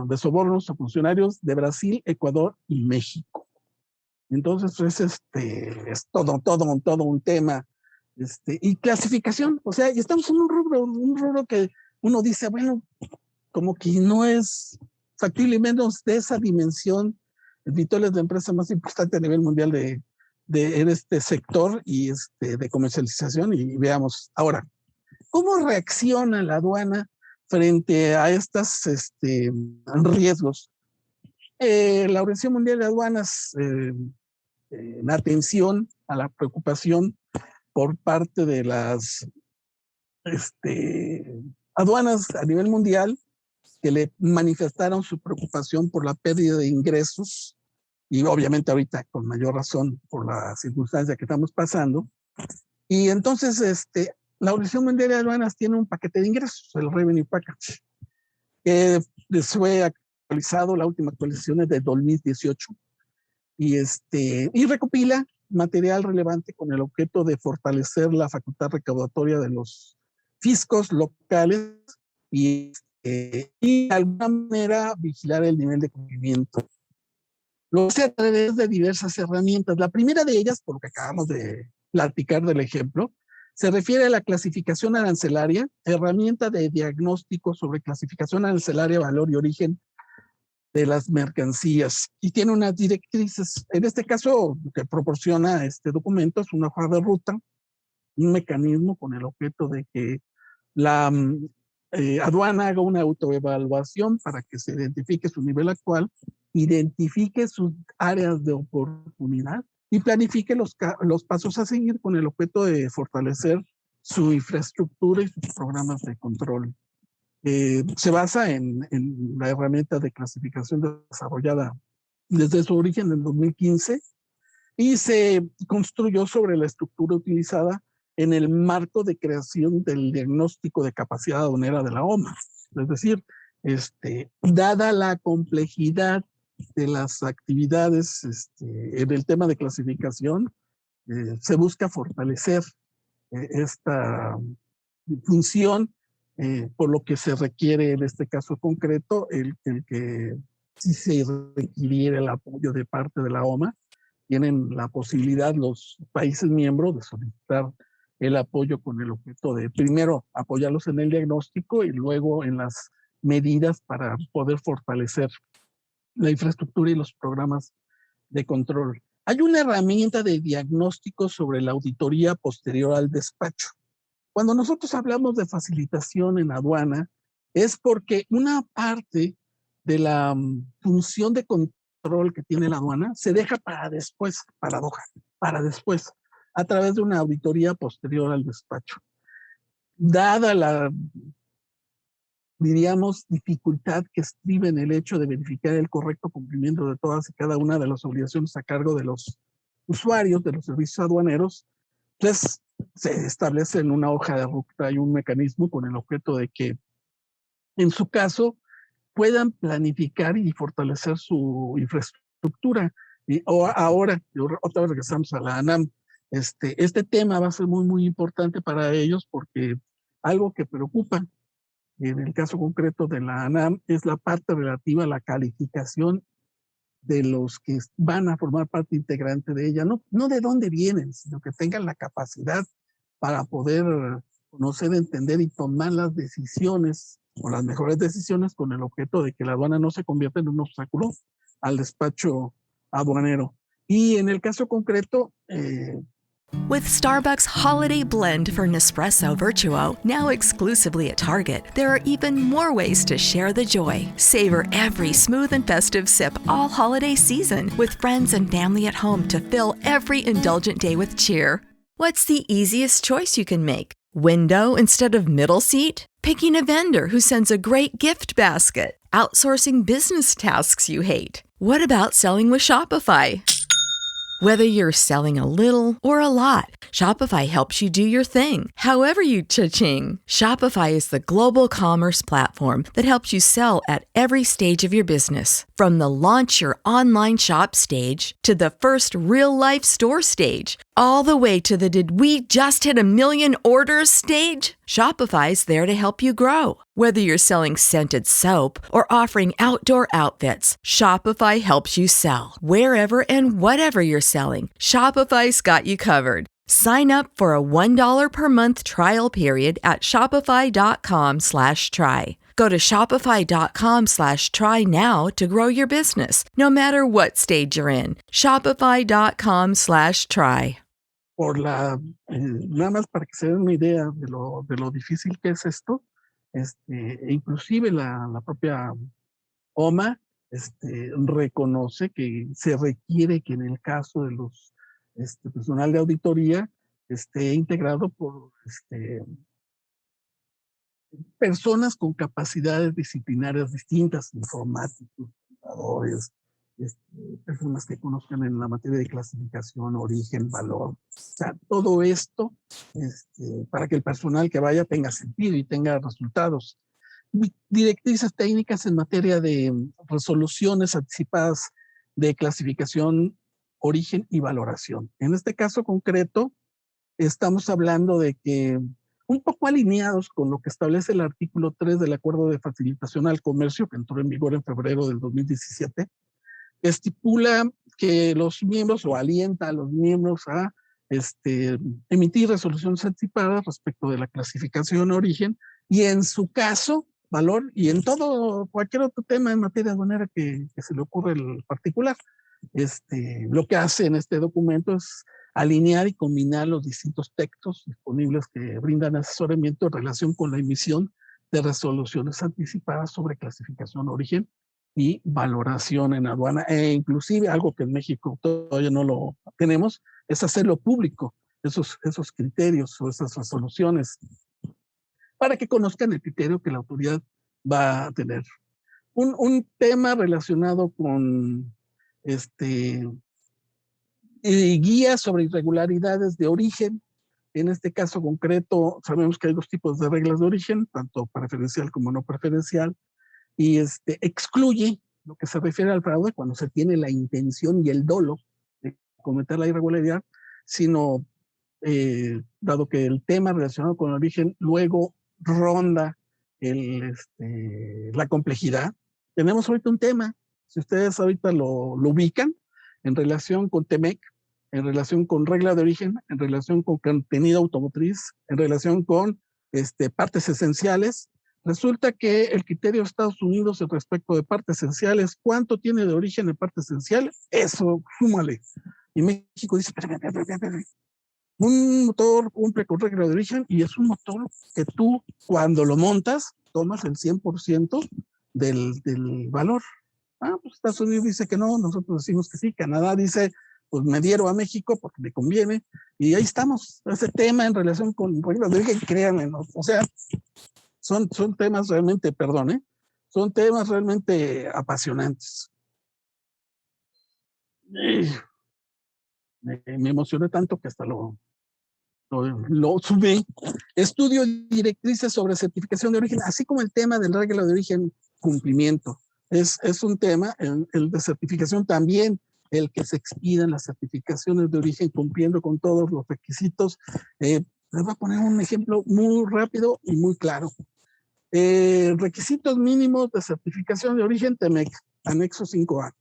de sobornos a funcionarios de Brasil, Ecuador y México. Entonces, pues, es todo un tema. Y clasificación, o sea, y estamos en un rubro que uno dice, bueno, como que no es factible, menos de esa dimensión. Vitol es la empresa más importante a nivel mundial en este sector y de comercialización. Y veamos, ahora, ¿cómo reacciona la aduana frente a estos riesgos? La Organización Mundial de Aduanas, en atención a la preocupación por parte de las aduanas a nivel mundial, que le manifestaron su preocupación por la pérdida de ingresos, y obviamente ahorita con mayor razón por la circunstancia que estamos pasando. Y entonces la Organización Mundial de Aduanas tiene un paquete de ingresos, el Revenue Package, que fue actualizado, la última actualización es de 2018, y recopila material relevante con el objeto de fortalecer la facultad recaudatoria de los fiscos locales y de alguna manera vigilar el nivel de cumplimiento. Lo hace a través de diversas herramientas. La primera de ellas, por lo que acabamos de platicar del ejemplo, se refiere a la clasificación arancelaria, herramienta de diagnóstico sobre clasificación arancelaria, valor y origen de las mercancías. Y tiene unas directrices. En este caso, lo que proporciona este documento es una hoja de ruta, un mecanismo con el objeto de que la aduana haga una autoevaluación para que se identifique su nivel actual, identifique sus áreas de oportunidad y planifique los pasos a seguir con el objeto de fortalecer su infraestructura y sus programas de control. Se basa en la herramienta de clasificación desarrollada desde su origen en 2015 y se construyó sobre la estructura utilizada en el marco de creación del diagnóstico de capacidad aduanera de la OMA. Es decir, dada la complejidad de las actividades en el tema de clasificación, se busca fortalecer esta función, por lo que se requiere en este caso concreto el que si se requiriera el apoyo de parte de la OMA, tienen la posibilidad los países miembros de solicitar el apoyo con el objeto de primero apoyarlos en el diagnóstico y luego en las medidas para poder fortalecer la infraestructura y los programas de control. Hay una herramienta de diagnóstico sobre la auditoría posterior al despacho. Cuando nosotros hablamos de facilitación en aduana, es porque una parte de la función de control que tiene la aduana se deja para después, paradoja, para después, a través de una auditoría posterior al despacho. Dada la, diríamos, dificultad que estriba en el hecho de verificar el correcto cumplimiento de todas y cada una de las obligaciones a cargo de los usuarios de los servicios aduaneros, pues se establece en una hoja de ruta y un mecanismo con el objeto de que, en su caso, puedan planificar y fortalecer su infraestructura. Y ahora, otra vez regresamos a la ANAM, este tema va a ser muy, muy importante para ellos porque algo que preocupa en el caso concreto de la ANAM es la parte relativa a la calificación de los que van a formar parte integrante de ella, no de dónde vienen, sino que tengan la capacidad para poder conocer, entender y tomar las decisiones o las mejores decisiones con el objeto de que la aduana no se convierta en un obstáculo al despacho aduanero. Y en el caso concreto, With Starbucks Holiday Blend for Nespresso Virtuo, now exclusively at Target, there are even more ways to share the joy. Savor every smooth and festive sip all holiday season with friends and family at home to fill every indulgent day with cheer. What's the easiest choice you can make? Window instead of middle seat? Picking a vendor who sends a great gift basket? Outsourcing business tasks you hate? What about selling with Shopify? Whether you're selling a little or a lot, Shopify helps you do your thing, however you cha-ching. Shopify is the global commerce platform that helps you sell at every stage of your business. From the launch your online shop stage to the first real-life store stage, all the way to the did we just hit 1 million orders stage? Shopify's there to help you grow. Whether you're selling scented soap or offering outdoor outfits, Shopify helps you sell. Wherever and whatever you're selling, Shopify's got you covered. Sign up for a $1 per month trial period at shopify.com/try. Go to shopify.com/try now to grow your business, no matter what stage you're in. Shopify.com/try. Por nada más para que se den una idea de lo difícil que es esto, inclusive la propia OMA reconoce que se requiere que en el caso de los personal de auditoría esté integrado por personas con capacidades disciplinarias distintas, informáticos, computadores, personas que conozcan en la materia de clasificación, origen, valor. O sea, todo esto para que el personal que vaya tenga sentido y tenga resultados. Directrices técnicas en materia de resoluciones anticipadas de clasificación, origen y valoración. En este caso concreto, estamos hablando de que un poco alineados con lo que establece el artículo 3 del Acuerdo de Facilitación al Comercio, que entró en vigor en febrero del 2017, estipula que los miembros o alienta a los miembros a emitir resoluciones anticipadas respecto de la clasificación origen y en su caso, valor y en todo cualquier otro tema en materia aduanera que se le ocurra el particular. Lo que hace en este documento es alinear y combinar los distintos textos disponibles que brindan asesoramiento en relación con la emisión de resoluciones anticipadas sobre clasificación origen y valoración en aduana, e inclusive algo que en México todavía no lo tenemos, es hacerlo público, esos criterios o esas resoluciones, para que conozcan el criterio que la autoridad va a tener. Un tema relacionado con guías sobre irregularidades de origen. En este caso concreto, sabemos que hay dos tipos de reglas de origen, tanto preferencial como no preferencial, y excluye lo que se refiere al fraude cuando se tiene la intención y el dolo de cometer la irregularidad, sino dado que el tema relacionado con el origen luego ronda la complejidad. Tenemos ahorita un tema, si ustedes ahorita lo ubican, en relación con TEMEC, en relación con regla de origen, en relación con contenido automotriz, en relación con partes esenciales. Resulta que el criterio de Estados Unidos en respecto de partes esenciales, ¿cuánto tiene de origen en partes esenciales? Eso, súmale. Y México dice, espérame. Un motor cumple con regla de origen y es un motor que tú, cuando lo montas, tomas el 100% del valor. Pues Estados Unidos dice que no, nosotros decimos que sí. Canadá dice, pues me dieron a México porque me conviene. Y ahí estamos. Ese tema en relación con reglas de origen, créanme, ¿no? O sea, son temas realmente, son temas realmente apasionantes. Me emocioné tanto que hasta lo subí. Estudio directrices sobre certificación de origen, así como el tema del regla de origen cumplimiento. Es un tema, el de certificación también, el que se expidan las certificaciones de origen cumpliendo con todos los requisitos. Les voy a poner un ejemplo muy rápido y muy claro. Requisitos mínimos de certificación de origen TEMEC, anexo 5A.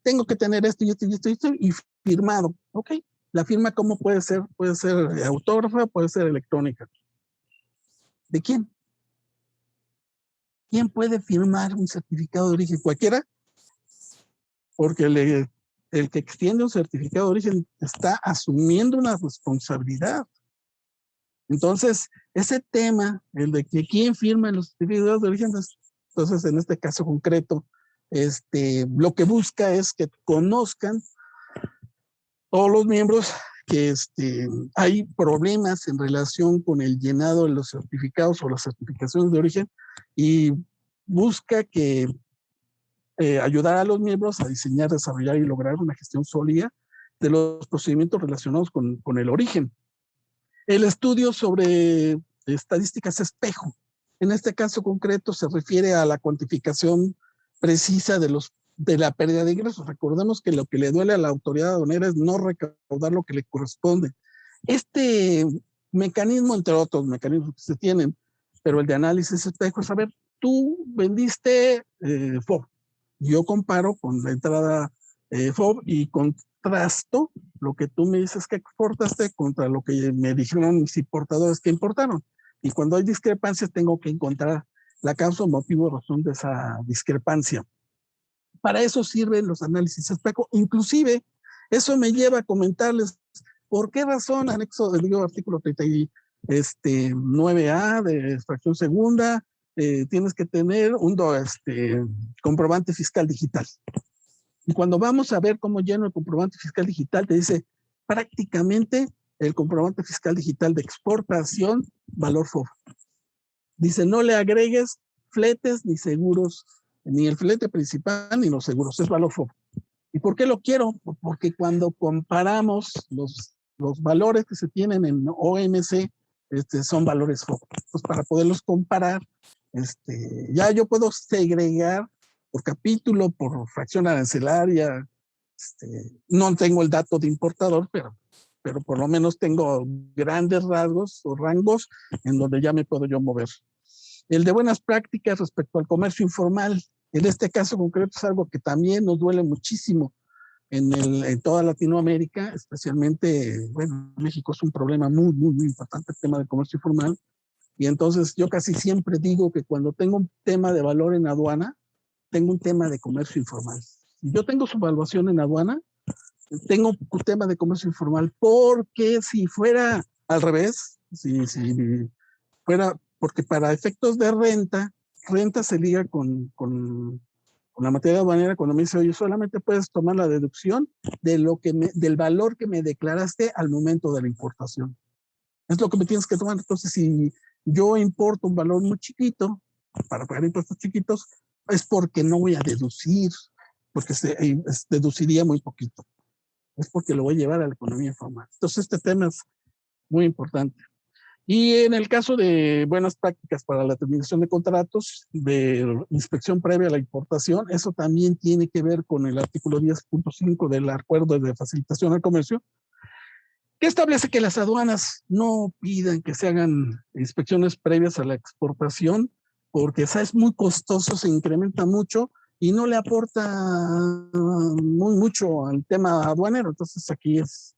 Tengo que tener esto y firmado. Ok, la firma ¿cómo puede ser? Puede ser autógrafa, puede ser electrónica. ¿De quién? ¿Quién puede firmar un certificado de origen? ¿Cualquiera? Porque el que extiende un certificado de origen está asumiendo una responsabilidad. Entonces, ese tema, el de que quién firma los certificados de origen, entonces en este caso concreto, lo que busca es que conozcan todos los miembros que hay problemas en relación con el llenado de los certificados o las certificaciones de origen y busca que ayudar a los miembros a diseñar, desarrollar y lograr una gestión sólida de los procedimientos relacionados con el origen. El estudio sobre estadísticas espejo. En este caso concreto se refiere a la cuantificación precisa de la pérdida de ingresos. Recordemos que lo que le duele a la autoridad aduanera es no recaudar lo que le corresponde. Este mecanismo, entre otros mecanismos que se tienen, pero el de análisis espejo es saber, tú vendiste FOB. Yo comparo con la entrada FOB y contrasto lo que tú me dices que exportaste contra lo que me dijeron mis importadores que importaron. Y cuando hay discrepancias tengo que encontrar la causa, motivo, razón de esa discrepancia. Para eso sirven los análisis espejo. Inclusive, eso me lleva a comentarles por qué razón, artículo 39A de extracción segunda, tienes que tener un comprobante fiscal digital. Y cuando vamos a ver cómo lleno el comprobante fiscal digital, te dice prácticamente el comprobante fiscal digital de exportación, valor FOB. Dice, no le agregues fletes ni seguros, ni el flete principal ni los seguros, es valor FOB. ¿Y por qué lo quiero? Porque cuando comparamos los valores que se tienen en OMC, son valores FOB. Pues para poderlos comparar, ya yo puedo segregar por capítulo, por fracción arancelaria. No tengo el dato de importador, pero por lo menos tengo grandes rasgos o rangos en donde ya me puedo yo mover. El de buenas prácticas respecto al comercio informal, en este caso concreto es algo que también nos duele muchísimo en toda Latinoamérica, especialmente, bueno, México es un problema muy, muy, muy importante el tema del comercio informal. Y entonces yo casi siempre digo que cuando tengo un tema de valor en aduana, tengo un tema de comercio informal. Si yo tengo su evaluación en aduana, tengo un tema de comercio informal, porque si fuera al revés, si fuera, porque para efectos de renta se liga con la materia aduanera cuando me dice, oye, solamente puedes tomar la deducción del valor que me declaraste al momento de la importación. Es lo que me tienes que tomar. Entonces, si yo importo un valor muy chiquito, para pagar impuestos chiquitos, es porque no voy a deducir, porque deduciría muy poquito. Es porque lo voy a llevar a la economía informal. Entonces, este tema es muy importante. Y en el caso de buenas prácticas para la terminación de contratos, de inspección previa a la importación, eso también tiene que ver con el artículo 10.5 del Acuerdo de Facilitación al Comercio, que establece que las aduanas no pidan que se hagan inspecciones previas a la exportación, porque esa es muy costoso, se incrementa mucho y no le aporta mucho al tema aduanero. Entonces aquí es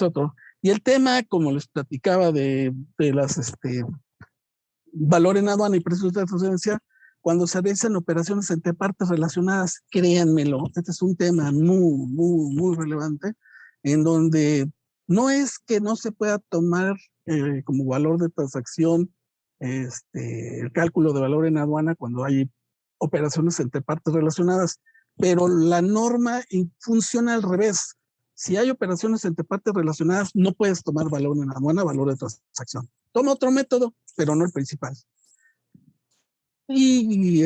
otro. Y el tema, como les platicaba, de las valor en aduana y precios de transferencia, cuando se realizan operaciones entre partes relacionadas, créanmelo, este es un tema muy, muy, muy relevante. en donde no es que no se pueda tomar como valor de transacción el cálculo de valor en aduana cuando hay operaciones entre partes relacionadas, pero la norma funciona al revés. Si hay operaciones entre partes relacionadas, no puedes tomar valor en aduana, valor de transacción. Toma otro método, pero no el principal. Y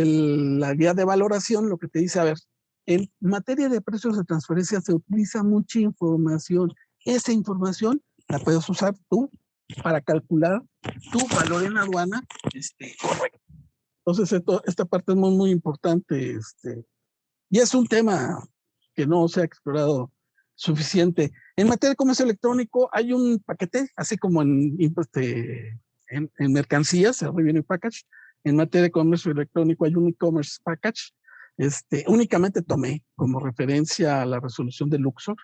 la guía de valoración lo que te dice, a ver, en materia de precios de transferencia se utiliza mucha información. Esa información la puedes usar tú para calcular tu valor en aduana correcto. Entonces, esta parte es muy, muy importante. Y es un tema que no se ha explorado suficiente. En materia de comercio electrónico hay un paquete, así como en mercancías, el Revenue Package. En materia de comercio electrónico hay un e-commerce package. Únicamente tomé como referencia a la resolución de Luxor,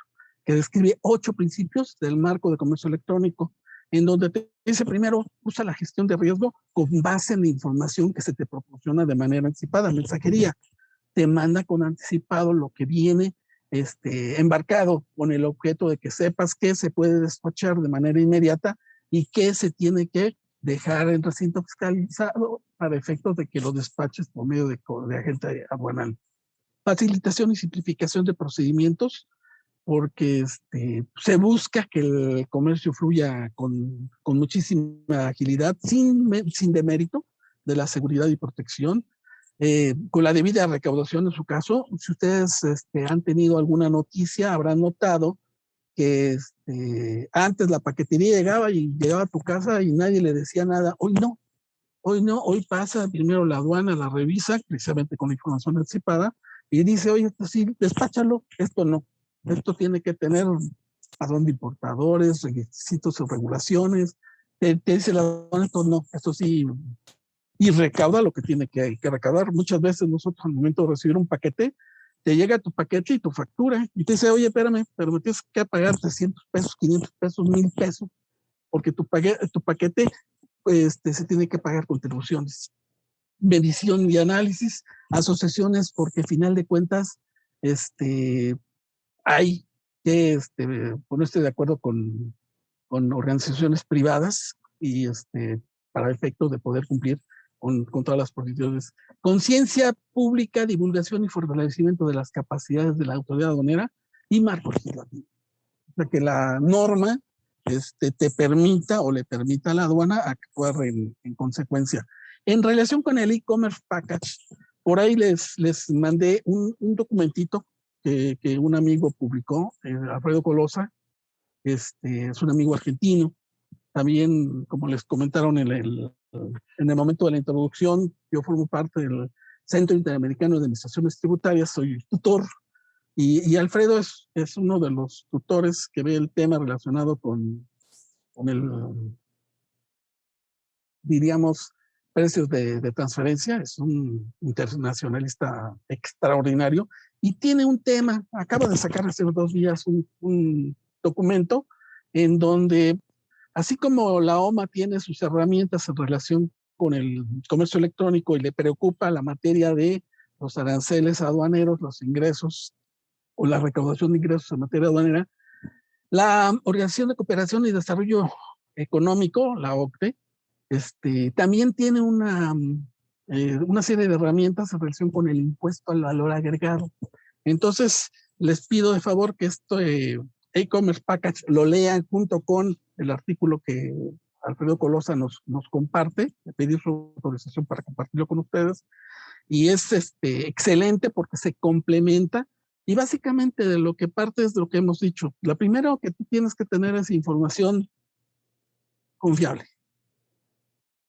que describe 8 principios del marco de comercio electrónico, en donde te dice primero, usa la gestión de riesgo con base en la información que se te proporciona de manera anticipada. Mensajería te manda con anticipado lo que viene embarcado con el objeto de que sepas qué se puede despachar de manera inmediata y qué se tiene que dejar en recinto fiscalizado para efectos de que lo despaches por medio de agente aduanal. Facilitación y simplificación de procedimientos, porque se busca que el comercio fluya con muchísima agilidad, sin demérito de la seguridad y protección, con la debida recaudación en su caso. Si ustedes han tenido alguna noticia, habrán notado que antes la paquetería llegaba a tu casa y nadie le decía nada. Hoy no, hoy pasa primero la aduana, la revisa precisamente con la información anticipada y dice, oye, esto sí, despáchalo, esto no. Esto tiene que tener padrón de importadores, requisitos o regulaciones. Te dice la aduana, esto no, esto sí. Y recauda lo que tiene que recaudar. Muchas veces nosotros al momento de recibir un paquete, te llega tu paquete y tu factura y te dice, oye, espérame, pero me tienes que pagar 300 pesos, 500 pesos, 1000 pesos, porque tu paquete se tiene que pagar contribuciones, medición y análisis, asociaciones, porque al final de cuentas hay que ponerse de acuerdo con organizaciones privadas y para efectos de poder cumplir con todas las prohibiciones. Conciencia pública, divulgación y fortalecimiento de las capacidades de la autoridad aduanera y marco legislativo. O sea, que la norma te permita o le permita a la aduana actuar en consecuencia. En relación con el e-commerce package, por ahí les mandé un documentito que un amigo publicó, Alfredo Colosa, es un amigo argentino. También, como les comentaron en el momento de la introducción, yo formo parte del Centro Interamericano de Administraciones Tributarias, soy tutor, y Alfredo es uno de los tutores que ve el tema relacionado con diríamos, precios de transferencia. Es un internacionalista extraordinario y tiene un tema, acaba de sacar hace 2 días un documento en donde, así como la OMA tiene sus herramientas en relación con el comercio electrónico y le preocupa la materia de los aranceles aduaneros, los ingresos o la recaudación de ingresos en materia aduanera, la Organización de Cooperación y Desarrollo Económico, la OCDE, también tiene una serie de herramientas en relación con el impuesto al valor agregado. Entonces, les pido de favor que e-commerce package lo lean junto con el artículo que Alfredo Colosa nos comparte, de pedir su autorización para compartirlo con ustedes. Y es excelente porque se complementa y básicamente de lo que parte es de lo que hemos dicho. La primera que tú tienes que tener es información confiable.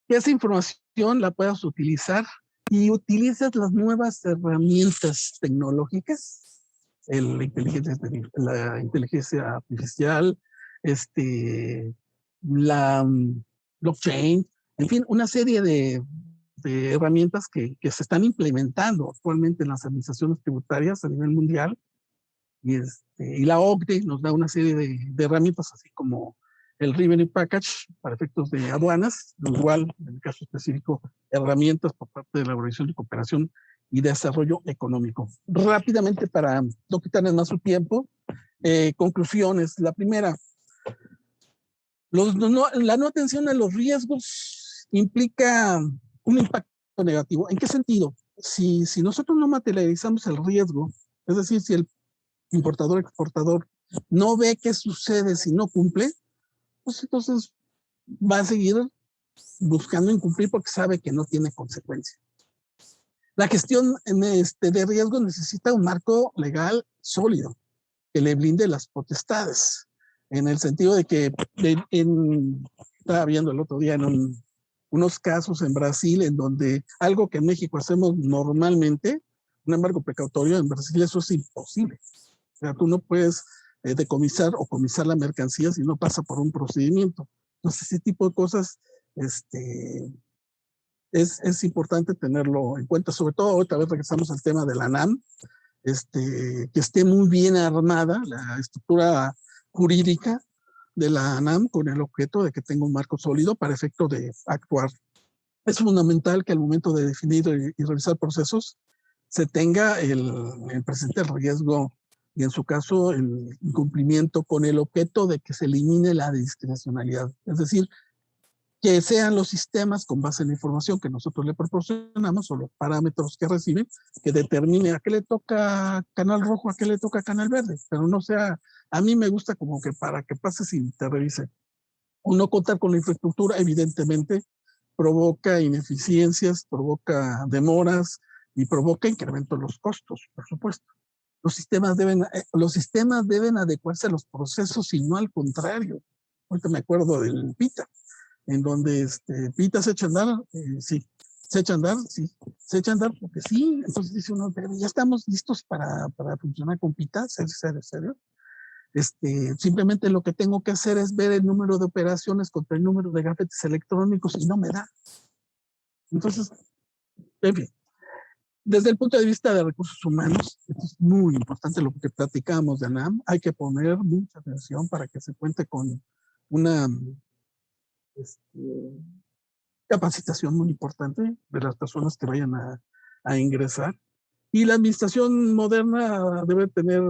Que esa información la puedas utilizar y utilizas las nuevas herramientas tecnológicas, la inteligencia artificial, la blockchain, en fin, una serie de herramientas que se están implementando actualmente en las administraciones tributarias a nivel mundial. Y la OCDE nos da una serie de herramientas, así como el Revenue Package para efectos de aduanas, igual, en el caso específico, herramientas por parte de la Organización de Cooperación y Desarrollo Económico. Rápidamente, para no quitarles más su tiempo, conclusiones. La primera, la no atención a los riesgos implica un impacto negativo. ¿En qué sentido? Si nosotros no materializamos el riesgo, es decir, si el importador, exportador no ve qué sucede si no cumple, pues entonces va a seguir buscando incumplir porque sabe que no tiene consecuencia. La gestión de riesgo necesita un marco legal sólido que le blinde las potestades, en el sentido de que estaba viendo el otro día en unos casos en Brasil en donde algo que en México hacemos normalmente, un embargo precautorio, en Brasil eso es imposible. O sea, tú no puedes decomisar o comisar la mercancía si no pasa por un procedimiento. Entonces, ese tipo de cosas es importante tenerlo en cuenta, sobre todo otra vez regresamos al tema de la ANAM, que esté muy bien armada la estructura jurídica de la ANAM con el objeto de que tenga un marco sólido para efecto de actuar. Es fundamental que al momento de definir y realizar procesos se tenga el presente el riesgo y en su caso el incumplimiento con el objeto de que se elimine la discrecionalidad. Es decir, que sean los sistemas con base en la información que nosotros le proporcionamos o los parámetros que reciben, que determine a qué le toca canal rojo, a qué le toca canal verde, pero no sea, a mí me gusta como que para que pase sin te revise. O no contar con la infraestructura, evidentemente, provoca ineficiencias, provoca demoras y provoca incremento en los costos, por supuesto. Los sistemas deben adecuarse a los procesos y no al contrario. Ahorita me acuerdo del PITA, en donde PITA se echa a andar, sí, se echa a andar, sí, se echa a andar porque sí, entonces dice uno, pero ya estamos listos para funcionar con PITA, serio. Simplemente lo que tengo que hacer es ver el número de operaciones contra el número de gafetes electrónicos y no me da. Entonces, en fin, desde el punto de vista de recursos humanos, es muy importante lo que platicamos de ANAM, hay que poner mucha atención para que se cuente con una capacitación muy importante de las personas que vayan a ingresar. Y la administración moderna debe tener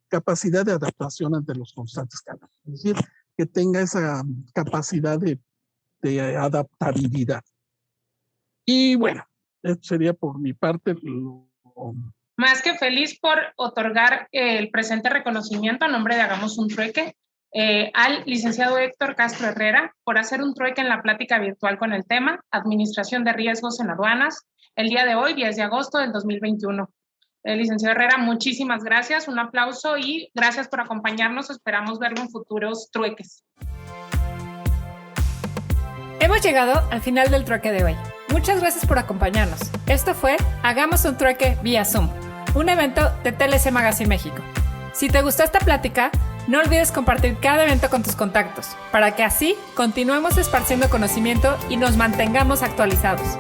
capacidad de adaptación ante los constantes cambios. Es decir, que tenga esa capacidad de adaptabilidad. Y bueno, eso sería por mi parte. Más que feliz por otorgar el presente reconocimiento a nombre de Hagamos un Trueque al licenciado Héctor Castro Herrera por hacer un trueque en la plática virtual con el tema Administración de Riesgos en Aduanas el día de hoy, 10 de agosto del 2021. Licenciado Herrera, muchísimas gracias, un aplauso y gracias por acompañarnos. Esperamos verlo en futuros trueques. Hemos llegado al final del trueque de hoy. Muchas gracias por acompañarnos. Esto fue Hagamos un Trueque vía Zoom, un evento de TLC Magazine México. Si te gustó esta plática, no olvides compartir cada evento con tus contactos, para que así continuemos esparciendo conocimiento y nos mantengamos actualizados.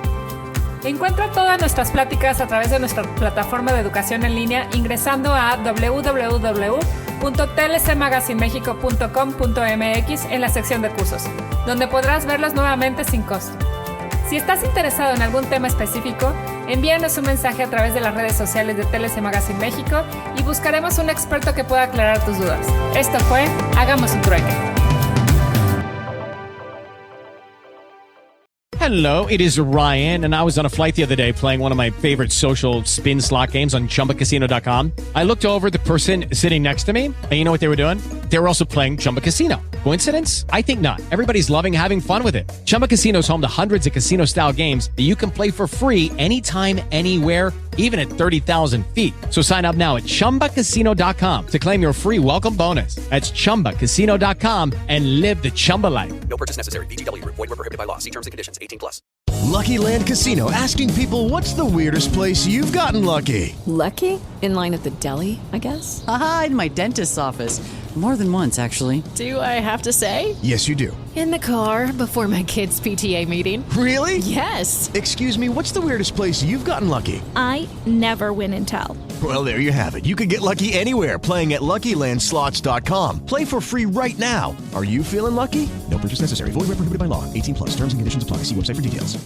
Encuentra todas nuestras pláticas a través de nuestra plataforma de educación en línea ingresando a www.tlcmagazinemexico.com.mx en la sección de cursos, donde podrás verlas nuevamente sin costo. Si estás interesado en algún tema específico, envíanos un mensaje a través de las redes sociales de TLC Magazine México y buscaremos un experto que pueda aclarar tus dudas. Esto fue Hagamos un Trueque. Hello, it is Ryan, and I was on a flight the other day playing one of my favorite social spin slot games on ChumbaCasino.com. I looked over at the person sitting next to me, and you know what they were doing? They were also playing Chumba Casino. Coincidence? I think not. Everybody's loving having fun with it. Chumba Casino is home to hundreds of casino-style games that you can play for free anytime, anywhere, even at 30,000 feet. So sign up now at ChumbaCasino.com to claim your free welcome bonus. That's ChumbaCasino.com and live the Chumba life. No purchase necessary. VGW. Void where prohibited by law. See terms and conditions. 18+. Lucky Land Casino, asking people, what's the weirdest place you've gotten lucky? Lucky? In line at the deli, I guess? Aha, in my dentist's office. More than once, actually. Do I have to say? Yes, you do. In the car before my kids' PTA meeting. Really? Yes. Excuse me, what's the weirdest place you've gotten lucky? I never win and tell. Well, there you have it. You can get lucky anywhere, playing at LuckyLandSlots.com. Play for free right now. Are you feeling lucky? No purchase necessary. Void where prohibited by law. 18+. Terms and conditions apply. See website for details.